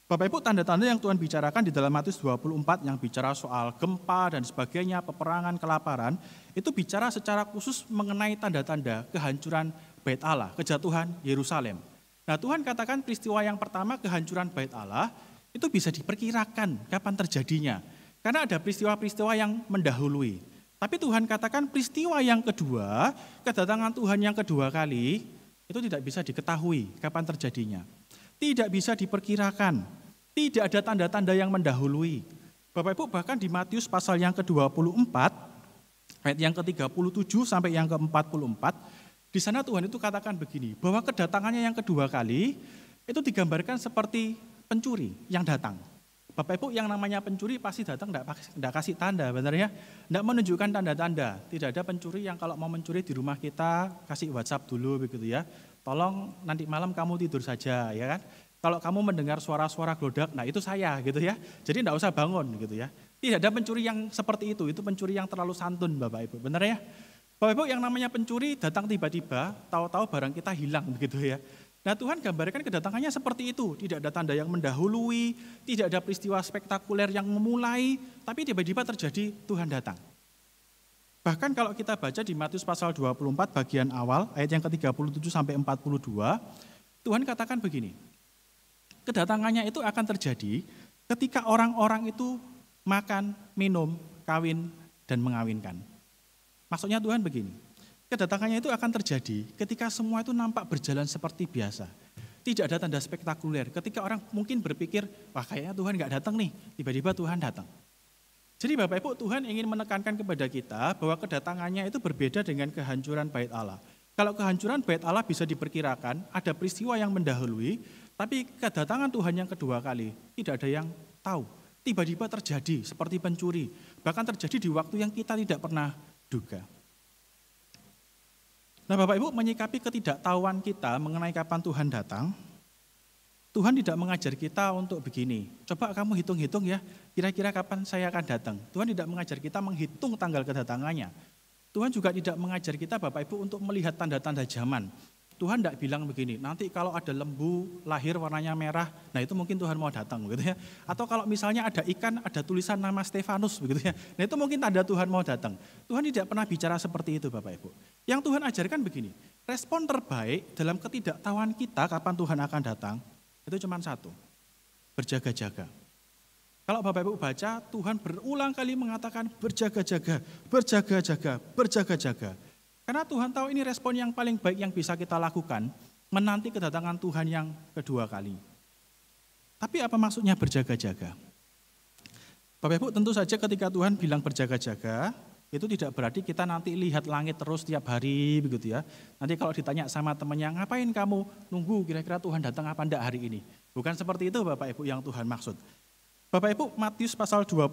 Bapak Ibu, tanda-tanda yang Tuhan bicarakan di dalam Matius 24 yang bicara soal gempa dan sebagainya, peperangan, kelaparan, itu bicara secara khusus mengenai tanda-tanda kehancuran Bait Allah, kejatuhan Yerusalem. Nah Tuhan katakan peristiwa yang pertama, kehancuran Bait Allah, itu bisa diperkirakan kapan terjadinya. Karena ada peristiwa-peristiwa yang mendahului. Tapi Tuhan katakan peristiwa yang kedua, kedatangan Tuhan yang kedua kali, itu tidak bisa diketahui kapan terjadinya. Tidak bisa diperkirakan, tidak ada tanda-tanda yang mendahului. Bapak Ibu bahkan di Matius pasal yang ke-24, ayat yang ke-37 sampai yang ke-44, Di sana Tuhan itu katakan begini, bahwa kedatangannya yang kedua kali itu digambarkan seperti pencuri yang datang. Bapak Ibu, yang namanya pencuri pasti datang enggak kasih tanda, benar ya? Enggak menunjukkan tanda-tanda. Tidak ada pencuri yang kalau mau mencuri di rumah kita kasih WhatsApp dulu begitu ya. Tolong nanti malam kamu tidur saja, ya kan? Kalau kamu mendengar suara-suara gelodak, nah itu saya gitu ya. Jadi enggak usah bangun gitu ya. Tidak ada pencuri yang seperti itu pencuri yang terlalu santun Bapak Ibu, benar ya? Bapak Ibu, yang namanya pencuri datang tiba-tiba, tahu-tahu barang kita hilang begitu ya. Nah Tuhan gambarkan kedatangannya seperti itu, tidak ada tanda yang mendahului, tidak ada peristiwa spektakuler yang memulai, tapi tiba-tiba terjadi Tuhan datang. Bahkan kalau kita baca di Matius pasal 24 bagian awal, ayat yang ke-37 sampai 42, Tuhan katakan begini, kedatangannya itu akan terjadi ketika orang-orang itu makan, minum, kawin, dan mengawinkan. Maksudnya Tuhan begini, kedatangannya itu akan terjadi ketika semua itu nampak berjalan seperti biasa. Tidak ada tanda spektakuler. Ketika orang mungkin berpikir, wah kayaknya Tuhan nggak datang nih, tiba-tiba Tuhan datang. Jadi Bapak Ibu, Tuhan ingin menekankan kepada kita bahwa kedatangannya itu berbeda dengan kehancuran bait Allah. Kalau kehancuran bait Allah bisa diperkirakan, ada peristiwa yang mendahului, tapi kedatangan Tuhan yang kedua kali, tidak ada yang tahu. Tiba-tiba terjadi seperti pencuri, bahkan terjadi di waktu yang kita tidak pernah duga. Nah Bapak Ibu, menyikapi ketidaktahuan kita mengenai kapan Tuhan datang, Tuhan tidak mengajar kita untuk begini, coba kamu hitung-hitung ya, kira-kira kapan saya akan datang. Tuhan tidak mengajar kita menghitung tanggal kedatangannya. Tuhan juga tidak mengajar kita Bapak Ibu untuk melihat tanda-tanda zaman. Tuhan tidak bilang begini, nanti kalau ada lembu lahir warnanya merah, nah itu mungkin Tuhan mau datang begitu ya. Atau kalau misalnya ada ikan, ada tulisan nama Stefanus begitu ya. Nah itu mungkin tanda Tuhan mau datang. Tuhan tidak pernah bicara seperti itu Bapak Ibu. Yang Tuhan ajarkan begini, respon terbaik dalam ketidaktahuan kita kapan Tuhan akan datang, itu cuma satu, berjaga-jaga. Kalau Bapak Ibu baca, Tuhan berulang kali mengatakan berjaga-jaga, berjaga-jaga, berjaga-jaga. Karena Tuhan tahu ini respon yang paling baik yang bisa kita lakukan, menanti kedatangan Tuhan yang kedua kali. Tapi apa maksudnya berjaga-jaga? Bapak Ibu, tentu saja ketika Tuhan bilang berjaga-jaga, itu tidak berarti kita nanti lihat langit terus tiap hari begitu ya. Nanti kalau ditanya sama temannya, ngapain kamu nunggu kira-kira Tuhan datang apa enggak hari ini? Bukan seperti itu Bapak Ibu yang Tuhan maksud. Bapak Ibu, Matius pasal 25,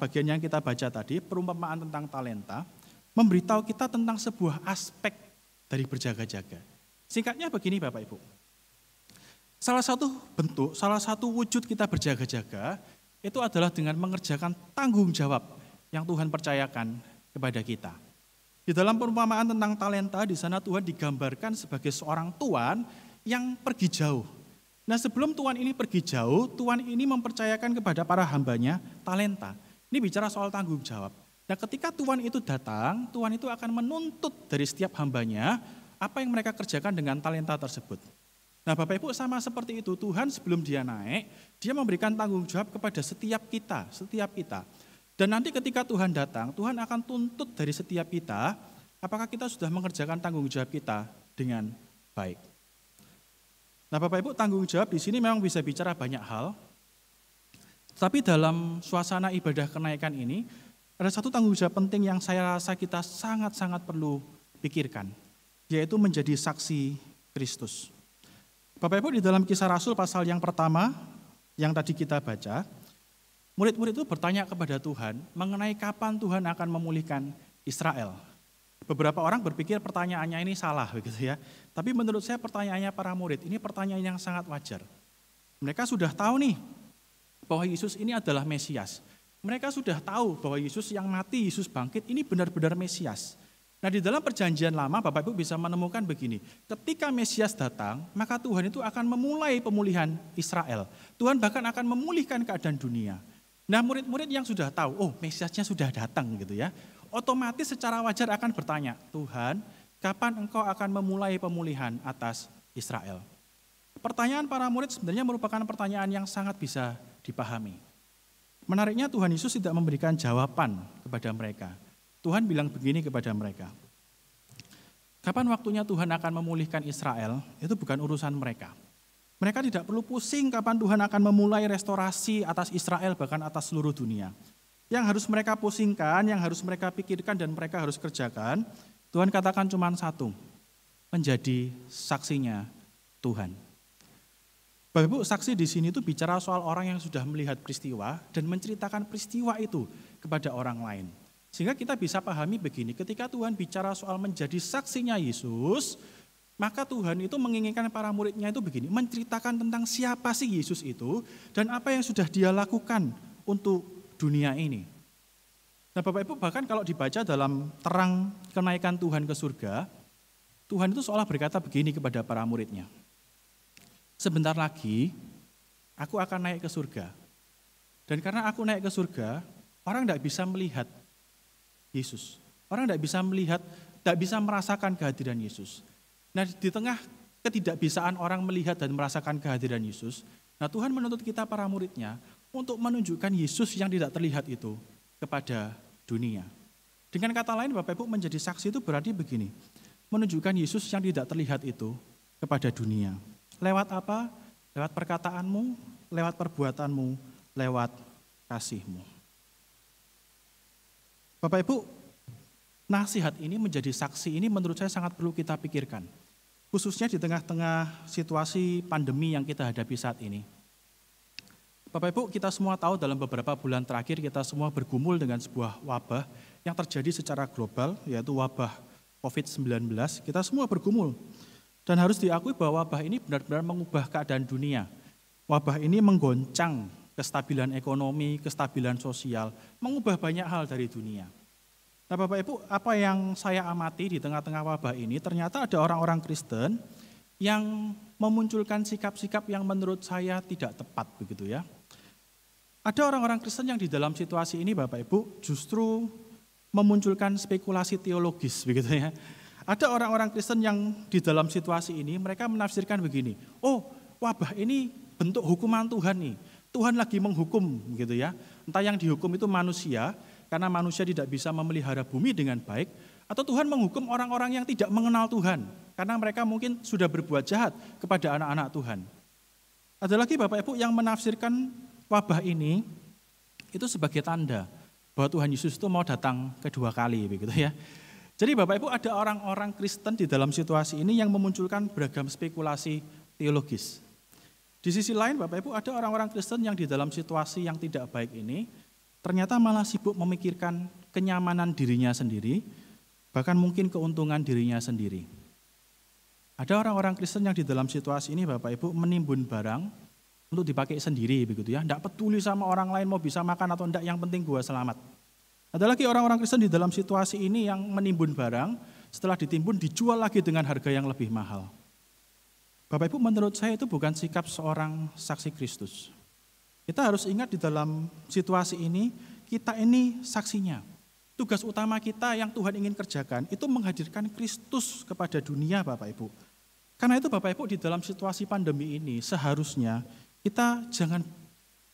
bagian yang kita baca tadi, perumpamaan tentang talenta, memberitahu kita tentang sebuah aspek dari berjaga-jaga. Singkatnya begini Bapak Ibu, salah satu bentuk, salah satu wujud kita berjaga-jaga, itu adalah dengan mengerjakan tanggung jawab yang Tuhan percayakan kepada kita. Di dalam perumpamaan tentang talenta, di sana Tuhan digambarkan sebagai seorang tuan yang pergi jauh. Nah sebelum tuan ini pergi jauh, tuan ini mempercayakan kepada para hambanya talenta. Ini bicara soal tanggung jawab. Nah ketika Tuhan itu datang, Tuhan itu akan menuntut dari setiap hambanya apa yang mereka kerjakan dengan talenta tersebut. Nah Bapak Ibu, sama seperti itu, Tuhan sebelum dia naik, dia memberikan tanggung jawab kepada setiap kita. Dan nanti ketika Tuhan datang, Tuhan akan tuntut dari setiap kita, apakah kita sudah mengerjakan tanggung jawab kita dengan baik. Nah Bapak Ibu, tanggung jawab di sini memang bisa bicara banyak hal, tapi dalam suasana ibadah kenaikan ini, ada satu tanggung jawab penting yang saya rasa kita sangat-sangat perlu pikirkan, yaitu menjadi saksi Kristus. Bapak Ibu, di dalam Kisah Rasul pasal yang pertama, yang tadi kita baca, murid-murid itu bertanya kepada Tuhan mengenai kapan Tuhan akan memulihkan Israel. Beberapa orang berpikir pertanyaannya ini salah begitu ya. Tapi menurut saya pertanyaannya para murid, ini pertanyaan yang sangat wajar. Mereka sudah tahu nih bahwa Yesus ini adalah Mesias. Mereka sudah tahu bahwa Yesus yang mati, Yesus bangkit, ini benar-benar Mesias. Nah di dalam perjanjian lama Bapak Ibu bisa menemukan begini, ketika Mesias datang, maka Tuhan itu akan memulai pemulihan Israel. Tuhan bahkan akan memulihkan keadaan dunia. Nah murid-murid yang sudah tahu, oh Mesiasnya sudah datang gitu ya, otomatis secara wajar akan bertanya, Tuhan, kapan Engkau akan memulai pemulihan atas Israel? Pertanyaan para murid sebenarnya merupakan pertanyaan yang sangat bisa dipahami. Menariknya Tuhan Yesus tidak memberikan jawaban kepada mereka. Tuhan bilang begini kepada mereka, kapan waktunya Tuhan akan memulihkan Israel, itu bukan urusan mereka. Mereka tidak perlu pusing kapan Tuhan akan memulai restorasi atas Israel, bahkan atas seluruh dunia. Yang harus mereka pusingkan, yang harus mereka pikirkan dan mereka harus kerjakan, Tuhan katakan cuma satu, menjadi saksinya Tuhan. Bapak Ibu, saksi di sini itu bicara soal orang yang sudah melihat peristiwa dan menceritakan peristiwa itu kepada orang lain. Sehingga kita bisa pahami begini, ketika Tuhan bicara soal menjadi saksinya Yesus, maka Tuhan itu menginginkan para muridnya itu begini, menceritakan tentang siapa sih Yesus itu dan apa yang sudah dia lakukan untuk dunia ini. Nah Bapak Ibu, bahkan kalau dibaca dalam terang kenaikan Tuhan ke surga, Tuhan itu seolah berkata begini kepada para muridnya, sebentar lagi aku akan naik ke surga. Dan karena aku naik ke surga, orang tidak bisa melihat Yesus. Orang tidak bisa melihat, tidak bisa merasakan kehadiran Yesus. Nah di tengah ketidakbisaan orang melihat dan merasakan kehadiran Yesus, nah Tuhan menuntut kita para muridnya untuk menunjukkan Yesus yang tidak terlihat itu kepada dunia. Dengan kata lain Bapak Ibu, menjadi saksi itu berarti begini, menunjukkan Yesus yang tidak terlihat itu kepada dunia. Lewat apa? Lewat perkataanmu, lewat perbuatanmu, lewat kasihmu. Bapak Ibu, nasihat ini menjadi saksi ini menurut saya sangat perlu kita pikirkan. Khususnya di tengah-tengah situasi pandemi yang kita hadapi saat ini. Bapak Ibu, kita semua tahu dalam beberapa bulan terakhir kita semua bergumul dengan sebuah wabah yang terjadi secara global, yaitu wabah COVID-19. Kita semua bergumul. Dan harus diakui bahwa wabah ini benar-benar mengubah keadaan dunia. Wabah ini menggoncang kestabilan ekonomi, kestabilan sosial, mengubah banyak hal dari dunia. Nah Bapak Ibu, apa yang saya amati di tengah-tengah wabah ini, ternyata ada orang-orang Kristen yang memunculkan sikap-sikap yang menurut saya tidak tepat begitu ya. Ada orang-orang Kristen yang di dalam situasi ini Bapak Ibu justru memunculkan spekulasi teologis begitu ya. Ada orang-orang Kristen yang di dalam situasi ini mereka menafsirkan begini, oh wabah ini bentuk hukuman Tuhan nih, Tuhan lagi menghukum gitu ya. Entah yang dihukum itu manusia, karena manusia tidak bisa memelihara bumi dengan baik, atau Tuhan menghukum orang-orang yang tidak mengenal Tuhan, karena mereka mungkin sudah berbuat jahat kepada anak-anak Tuhan. Ada lagi Bapak Ibu yang menafsirkan wabah ini itu sebagai tanda bahwa Tuhan Yesus itu mau datang kedua kali begitu ya. Jadi Bapak Ibu, ada orang-orang Kristen di dalam situasi ini yang memunculkan beragam spekulasi teologis. Di sisi lain Bapak Ibu, ada orang-orang Kristen yang di dalam situasi yang tidak baik ini ternyata malah sibuk memikirkan kenyamanan dirinya sendiri, bahkan mungkin keuntungan dirinya sendiri. Ada orang-orang Kristen yang di dalam situasi ini Bapak Ibu menimbun barang untuk dipakai sendiri begitu ya, tidak peduli sama orang lain mau bisa makan atau tidak, yang penting gua selamat. Ada lagi orang-orang Kristen di dalam situasi ini yang menimbun barang, setelah ditimbun dijual lagi dengan harga yang lebih mahal. Bapak Ibu, menurut saya itu bukan sikap seorang saksi Kristus. Kita harus ingat di dalam situasi ini, kita ini saksinya. Tugas utama kita yang Tuhan ingin kerjakan itu menghadirkan Kristus kepada dunia Bapak Ibu. Karena itu Bapak Ibu, di dalam situasi pandemi ini seharusnya kita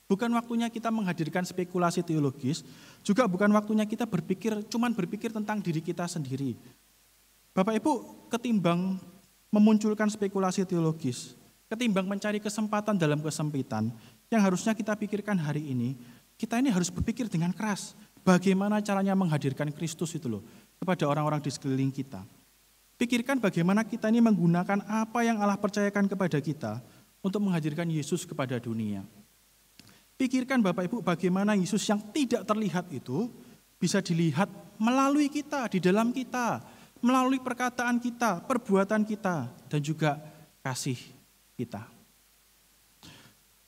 bukan waktunya kita menghadirkan spekulasi teologis, juga bukan waktunya kita cuman berpikir tentang diri kita sendiri. Bapak Ibu, ketimbang memunculkan spekulasi teologis, ketimbang mencari kesempatan dalam kesempitan, yang harusnya kita pikirkan hari ini, kita ini harus berpikir dengan keras, bagaimana caranya menghadirkan Kristus itu loh, kepada orang-orang di sekeliling kita. Pikirkan bagaimana kita ini menggunakan apa yang Allah percayakan kepada kita, untuk menghadirkan Yesus kepada dunia. Pikirkan Bapak Ibu bagaimana Yesus yang tidak terlihat itu bisa dilihat melalui kita, di dalam kita, melalui perkataan kita, perbuatan kita, dan juga kasih kita.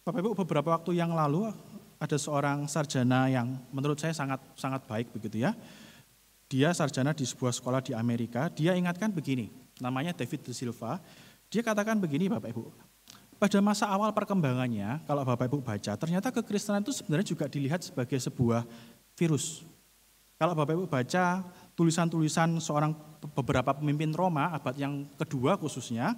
Bapak Ibu, beberapa waktu yang lalu ada seorang sarjana yang menurut saya sangat baik begitu ya. Dia sarjana di sebuah sekolah di Amerika, dia ingatkan begini, namanya David De Silva, dia katakan begini Bapak Ibu, pada masa awal perkembangannya, kalau Bapak Ibu baca, ternyata kekristenan itu sebenarnya juga dilihat sebagai sebuah virus. Kalau Bapak Ibu baca tulisan-tulisan beberapa pemimpin Roma, abad yang kedua khususnya,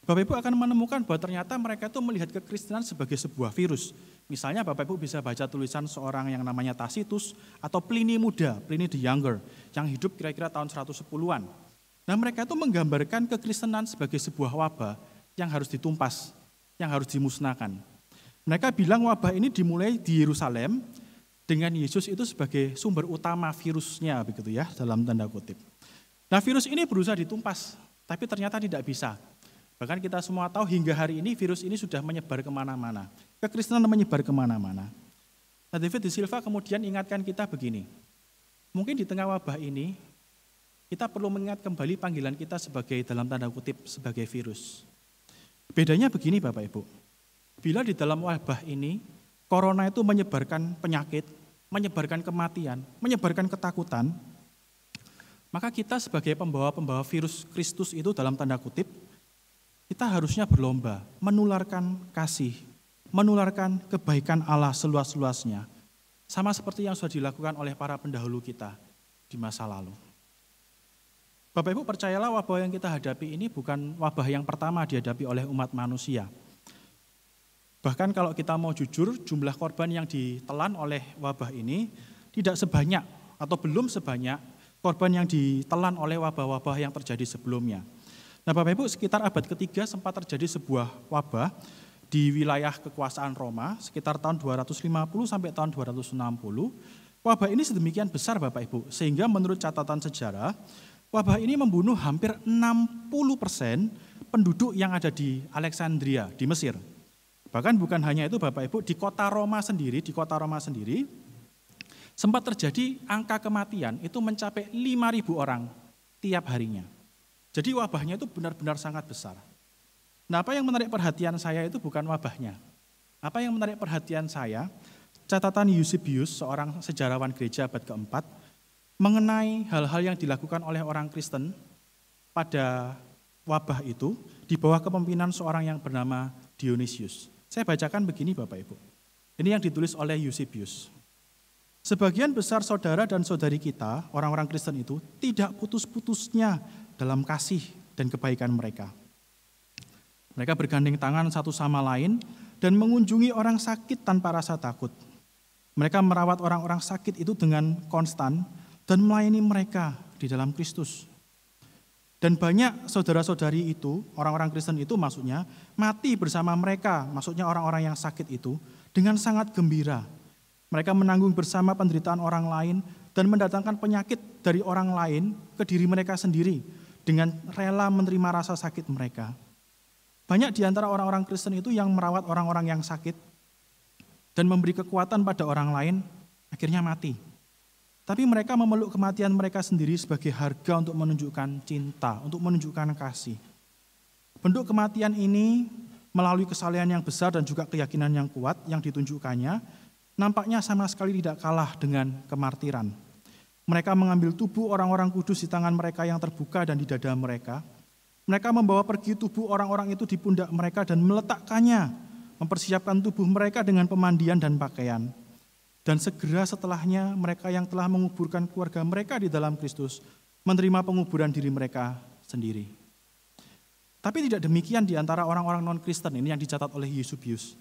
Bapak Ibu akan menemukan bahwa ternyata mereka itu melihat kekristenan sebagai sebuah virus. Misalnya Bapak Ibu bisa baca tulisan seorang yang namanya Tacitus atau Pliny Muda, Pliny the Younger, yang hidup kira-kira tahun 110-an. Nah mereka itu menggambarkan kekristenan sebagai sebuah wabah yang harus ditumpas, yang harus dimusnahkan. Mereka bilang wabah ini dimulai di Yerusalem dengan Yesus itu sebagai sumber utama virusnya begitu ya, dalam tanda kutip. Nah virus ini berusaha ditumpas Tapi ternyata tidak bisa. Bahkan kita semua tahu hingga hari ini virus ini sudah menyebar kemana-mana. Kekristenan menyebar kemana-mana. Nah, David de Silva kemudian ingatkan kita begini. Mungkin di tengah wabah ini, kita perlu mengingat kembali panggilan kita sebagai, dalam tanda kutip, sebagai virus. Bedanya begini Bapak Ibu. Bila di dalam wabah ini, corona itu menyebarkan penyakit, menyebarkan kematian, menyebarkan ketakutan, maka kita sebagai pembawa-pembawa virus Kristus itu dalam tanda kutip, kita harusnya berlomba menularkan kasih, menularkan kebaikan Allah seluas-luasnya. Sama seperti yang sudah dilakukan oleh para pendahulu kita di masa lalu. Bapak Ibu percayalah wabah yang kita hadapi ini bukan wabah yang pertama dihadapi oleh umat manusia. Bahkan kalau kita mau jujur, jumlah korban yang ditelan oleh wabah ini tidak sebanyak atau belum sebanyak korban yang ditelan oleh wabah-wabah yang terjadi sebelumnya. Nah Bapak Ibu, sekitar abad ketiga sempat terjadi sebuah wabah di wilayah kekuasaan Roma, sekitar tahun 250 sampai tahun 260. Wabah ini sedemikian besar Bapak Ibu, sehingga menurut catatan sejarah, wabah ini membunuh hampir 60% penduduk yang ada di Alexandria, di Mesir. Bahkan bukan hanya itu Bapak Ibu, di kota Roma sendiri, sempat terjadi angka kematian itu mencapai 5.000 orang tiap harinya. Jadi wabahnya itu benar-benar sangat besar. Nah, apa yang menarik perhatian saya itu bukan wabahnya. Apa yang menarik perhatian saya, catatan Eusebius, seorang sejarawan gereja abad keempat, mengenai hal-hal yang dilakukan oleh orang Kristen pada wabah itu di bawah kepemimpinan seorang yang bernama Dionysius. Saya bacakan begini Bapak Ibu. Ini yang ditulis oleh Eusebius. Sebagian besar saudara dan saudari kita, orang-orang Kristen itu, tidak putus-putusnya dalam kasih dan kebaikan mereka. Mereka bergandeng tangan satu sama lain dan mengunjungi orang sakit tanpa rasa takut. Mereka merawat orang-orang sakit itu dengan konstan dan melayani mereka di dalam Kristus. Dan banyak saudara-saudari itu, orang-orang Kristen itu maksudnya, mati bersama mereka, maksudnya orang-orang yang sakit itu, dengan sangat gembira. Mereka menanggung bersama penderitaan orang lain dan mendatangkan penyakit dari orang lain ke diri mereka sendiri dengan rela menerima rasa sakit mereka. Banyak di antara orang-orang Kristen itu yang merawat orang-orang yang sakit dan memberi kekuatan pada orang lain, akhirnya mati. Tapi mereka memeluk kematian mereka sendiri sebagai harga untuk menunjukkan cinta, untuk menunjukkan kasih. Bentuk kematian ini melalui kesalehan yang besar dan juga keyakinan yang kuat yang ditunjukkannya, nampaknya sama sekali tidak kalah dengan kemartiran. Mereka mengambil tubuh orang-orang kudus di tangan mereka yang terbuka dan di dada mereka. Mereka membawa pergi tubuh orang-orang itu di pundak mereka dan meletakkannya, mempersiapkan tubuh mereka dengan pemandian dan pakaian. Dan segera setelahnya mereka yang telah menguburkan keluarga mereka di dalam Kristus menerima penguburan diri mereka sendiri. Tapi tidak demikian di antara orang-orang non-Kristen ini yang dicatat oleh Eusebius.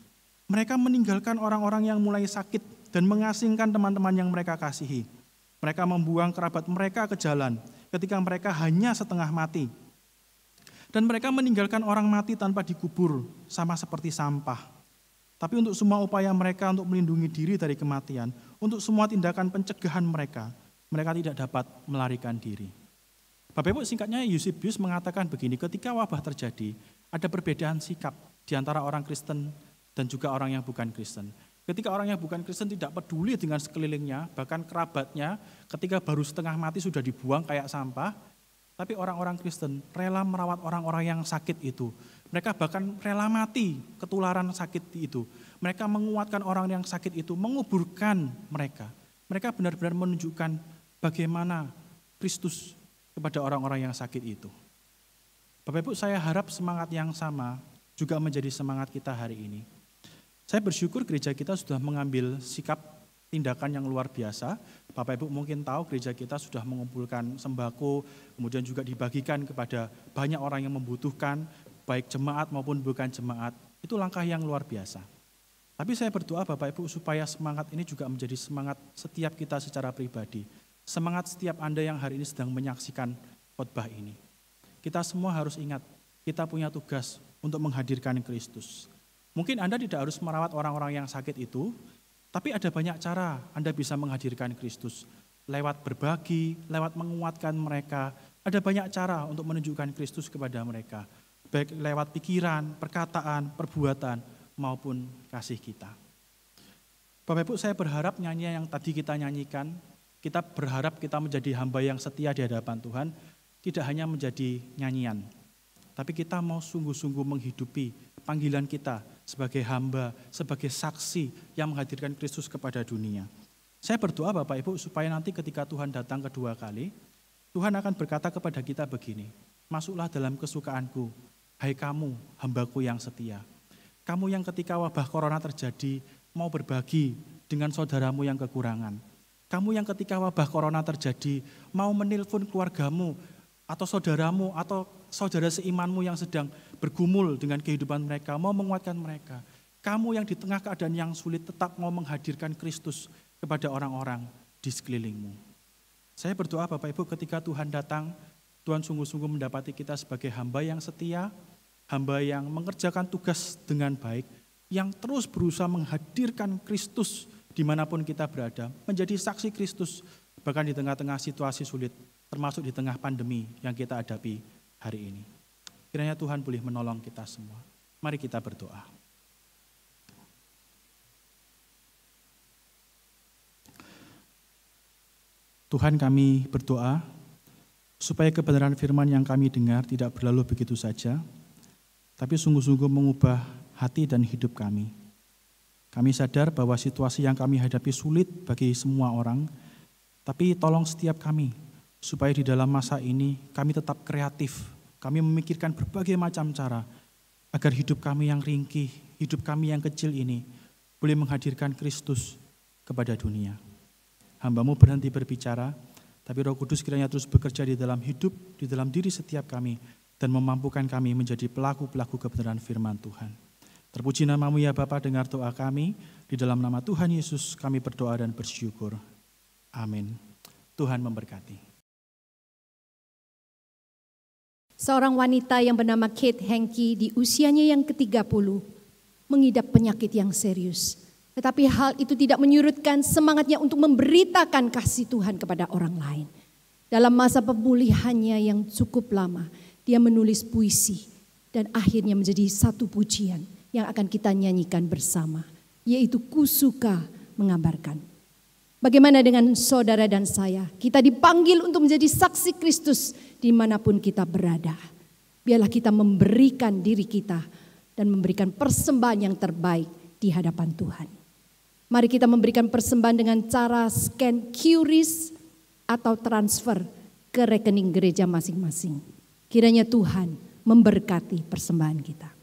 Mereka meninggalkan orang-orang yang mulai sakit dan mengasingkan teman-teman yang mereka kasihi. Mereka membuang kerabat mereka ke jalan ketika mereka hanya setengah mati. Dan mereka meninggalkan orang mati tanpa dikubur, sama seperti sampah. Tapi untuk semua upaya mereka untuk melindungi diri dari kematian, untuk semua tindakan pencegahan mereka tidak dapat melarikan diri. Bapak Ibu, singkatnya Eusebius mengatakan begini, ketika wabah terjadi, ada perbedaan sikap di antara orang Kristen dan juga orang yang bukan Kristen. Ketika orang yang bukan Kristen tidak peduli dengan sekelilingnya, bahkan kerabatnya ketika baru setengah mati sudah dibuang kayak sampah, tapi orang-orang Kristen rela merawat orang-orang yang sakit itu. Mereka bahkan rela mati ketularan sakit itu. Mereka menguatkan orang yang sakit itu, menguburkan mereka. Mereka benar-benar menunjukkan bagaimana Kristus kepada orang-orang yang sakit itu. Bapak Ibu, saya harap semangat yang sama juga menjadi semangat kita hari ini. Saya bersyukur gereja kita sudah mengambil sikap tindakan yang luar biasa. Bapak Ibu mungkin tahu gereja kita sudah mengumpulkan sembako, kemudian juga dibagikan kepada banyak orang yang membutuhkan, baik jemaat maupun bukan jemaat. Itu langkah yang luar biasa. Tapi saya berdoa Bapak Ibu supaya semangat ini juga menjadi semangat setiap kita secara pribadi. Semangat setiap Anda yang hari ini sedang menyaksikan khotbah ini. Kita semua harus ingat, kita punya tugas untuk menghadirkan Kristus. Mungkin Anda tidak harus merawat orang-orang yang sakit itu, tapi ada banyak cara Anda bisa menghadirkan Kristus. Lewat berbagi, lewat menguatkan mereka, Ada banyak cara untuk menunjukkan Kristus kepada mereka, baik lewat pikiran, perkataan, perbuatan, maupun kasih kita. Bapak Ibu, saya berharap nyanyian yang tadi kita nyanyikan, kita berharap kita menjadi hamba yang setia di hadapan Tuhan, tidak hanya menjadi nyanyian, tapi kita mau sungguh-sungguh menghidupi panggilan kita sebagai hamba, sebagai saksi yang menghadirkan Kristus kepada dunia. Saya berdoa Bapak Ibu supaya nanti ketika Tuhan datang kedua kali, Tuhan akan berkata kepada kita begini, masuklah dalam kesukaanku, hai kamu hambaku yang setia. Kamu yang ketika wabah corona terjadi mau berbagi dengan saudaramu yang kekurangan. Kamu yang ketika wabah corona terjadi mau menelpon keluargamu atau saudaramu atau saudara seimanmu yang sedang bergumul dengan kehidupan mereka, mau menguatkan mereka. Kamu yang di tengah keadaan yang sulit tetap mau menghadirkan Kristus kepada orang-orang di sekelilingmu. Saya berdoa Bapak Ibu ketika Tuhan datang, Tuhan sungguh-sungguh mendapati kita sebagai hamba yang setia, hamba yang mengerjakan tugas dengan baik, yang terus berusaha menghadirkan Kristus dimanapun kita berada, menjadi saksi Kristus, bahkan di tengah-tengah situasi sulit, termasuk di tengah pandemi yang kita hadapi hari ini. Kiranya Tuhan boleh menolong kita semua. Mari kita berdoa. Tuhan, kami berdoa supaya kebenaran firman yang kami dengar tidak berlalu begitu saja, tapi sungguh-sungguh mengubah hati dan hidup kami. Kami sadar bahwa situasi yang kami hadapi sulit bagi semua orang, tapi tolong setiap kami, supaya di dalam masa ini kami tetap kreatif, kami memikirkan berbagai macam cara, agar hidup kami yang ringkih, hidup kami yang kecil ini, boleh menghadirkan Kristus kepada dunia. Hamba-Mu berhenti berbicara, tapi Roh Kudus kiranya terus bekerja di dalam hidup, di dalam diri setiap kami, dan memampukan kami menjadi pelaku-pelaku kebenaran firman Tuhan. Terpuji nama-Mu ya Bapa, dengar doa kami, di dalam nama Tuhan Yesus kami berdoa dan bersyukur. Amin. Tuhan memberkati. Seorang wanita yang bernama Kate Henke di usianya yang ke-30 mengidap penyakit yang serius. Tetapi hal itu tidak menyurutkan semangatnya untuk memberitakan kasih Tuhan kepada orang lain. Dalam masa pemulihannya yang cukup lama, dia menulis puisi dan akhirnya menjadi satu pujian yang akan kita nyanyikan bersama, yaitu Ku Suka Mengabarkan. Bagaimana dengan saudara dan saya? Kita dipanggil untuk menjadi saksi Kristus dimanapun kita berada. Biarlah kita memberikan diri kita dan memberikan persembahan yang terbaik di hadapan Tuhan. Mari kita memberikan persembahan dengan cara scan QRIS atau transfer ke rekening gereja masing-masing. Kiranya Tuhan memberkati persembahan kita.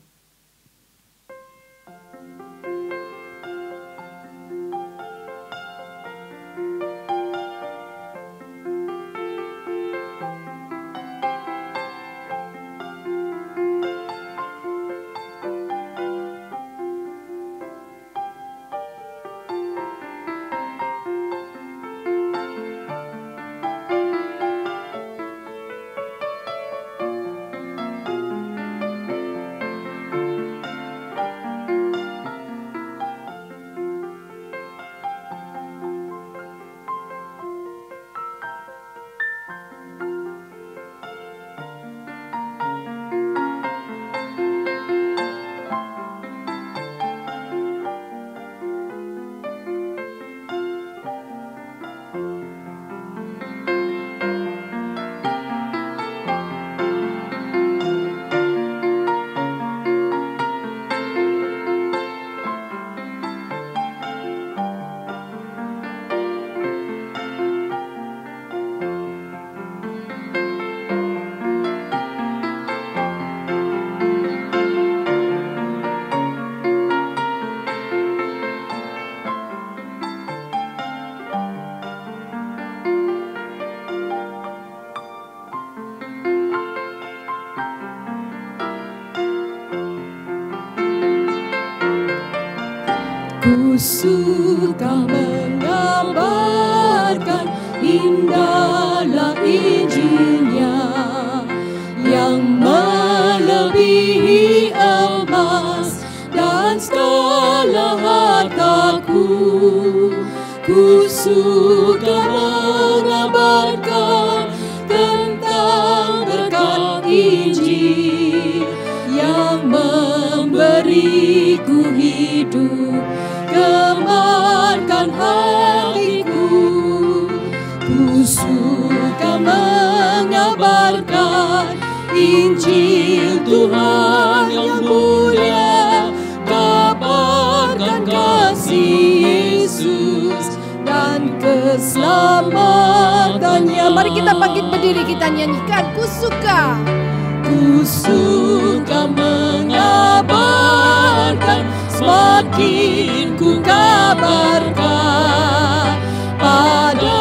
Ku suka mengabarkan indahlah Injilnya yang melebihi emas dan segala hartaku. Ku suka mengabarkan tentang berkat Injil yang memberiku hidup, gemarkan hatiku. Ku suka mengabarkan Injil Tuhan yang mulia, kabarkan kasih Yesus dan keselamatannya. Mari kita bangkit berdiri, kita nyanyikan. Ku suka mengabarkan, semakin ku kabarkan pada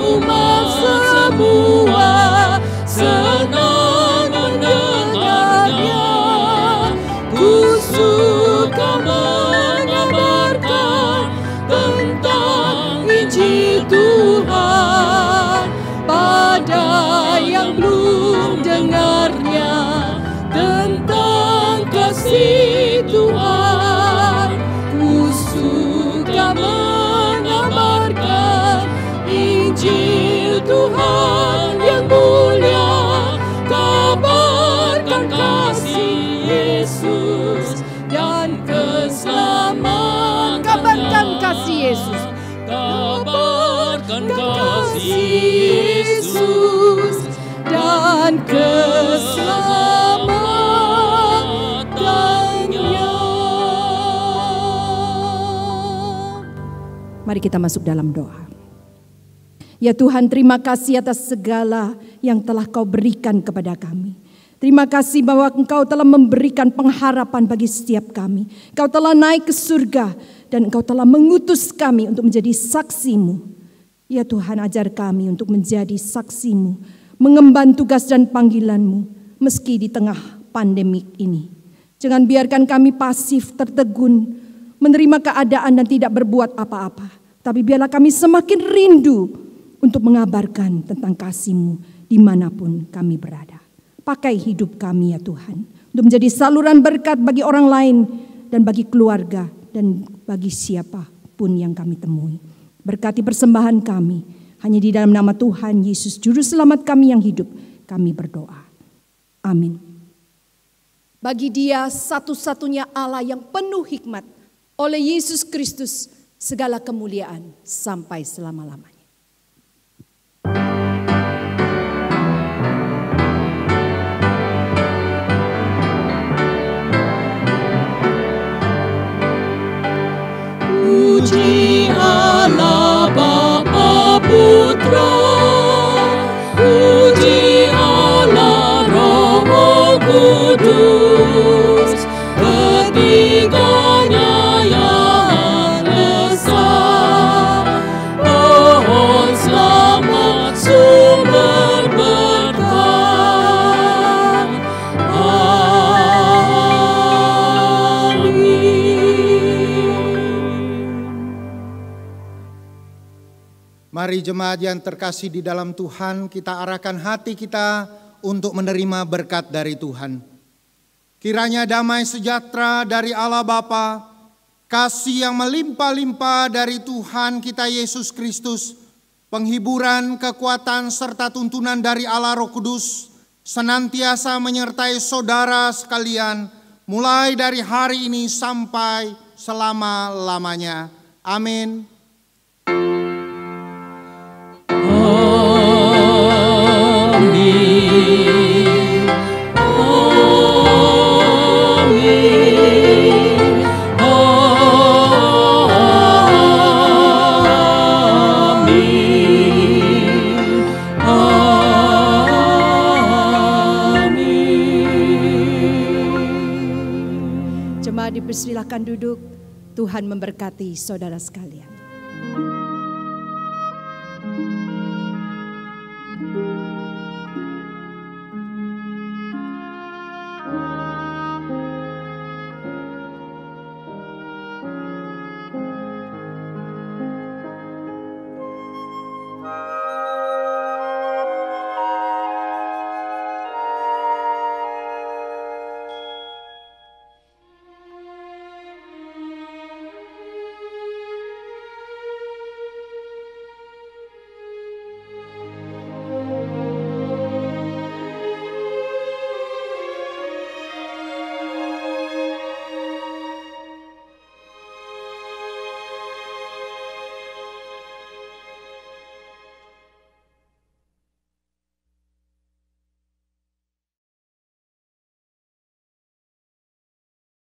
umat semua, senang mendengarnya. Ku suka mengabarkan tentang Injil Tuhan pada yang belum dengarnya, tentang kasih Tuhan. Ku suka mengabarkan Injil Tuhan yang mulia, kabarkan kasih Yesus dan keselamatan. Kabarkan kasih Yesus, kabarkan kasih Yesus dan keselamatannya. Mari kita masuk dalam doa. Ya Tuhan, terima kasih atas segala yang telah Kau berikan kepada kami. Terima kasih bahwa Engkau telah memberikan pengharapan bagi setiap kami. Engkau telah naik ke surga dan Engkau telah mengutus kami untuk menjadi saksi-Mu. Ya Tuhan, ajar kami untuk menjadi saksi-Mu, mengemban tugas dan panggilan-Mu meski di tengah pandemik ini. Jangan biarkan kami pasif, tertegun, menerima keadaan dan tidak berbuat apa-apa. Tapi biarlah kami semakin rindu untuk mengabarkan tentang kasih-Mu dimanapun kami berada. Pakai hidup kami ya Tuhan, untuk menjadi saluran berkat bagi orang lain dan bagi keluarga dan bagi siapapun yang kami temui. Berkati persembahan kami, hanya di dalam nama Tuhan Yesus Juru Selamat kami yang hidup, kami berdoa. Amin. Bagi Dia satu-satunya Allah yang penuh hikmat, oleh Yesus Kristus segala kemuliaan sampai selama-lamanya. Puji Allah Bapa Putra, puji Allah Roh Kudus, ketiganya yang esa. Pohon selamat sumber berkat. Mari jemaat yang terkasih di dalam Tuhan, kita arahkan hati kita untuk menerima berkat dari Tuhan. Kiranya damai sejahtera dari Allah Bapa, kasih yang melimpah-limpah dari Tuhan kita Yesus Kristus, penghiburan, kekuatan, serta tuntunan dari Allah Roh Kudus, senantiasa menyertai saudara sekalian, mulai dari hari ini sampai selama-lamanya. Amin. Jemaat dipersilakan duduk. Tuhan memberkati saudara sekalian.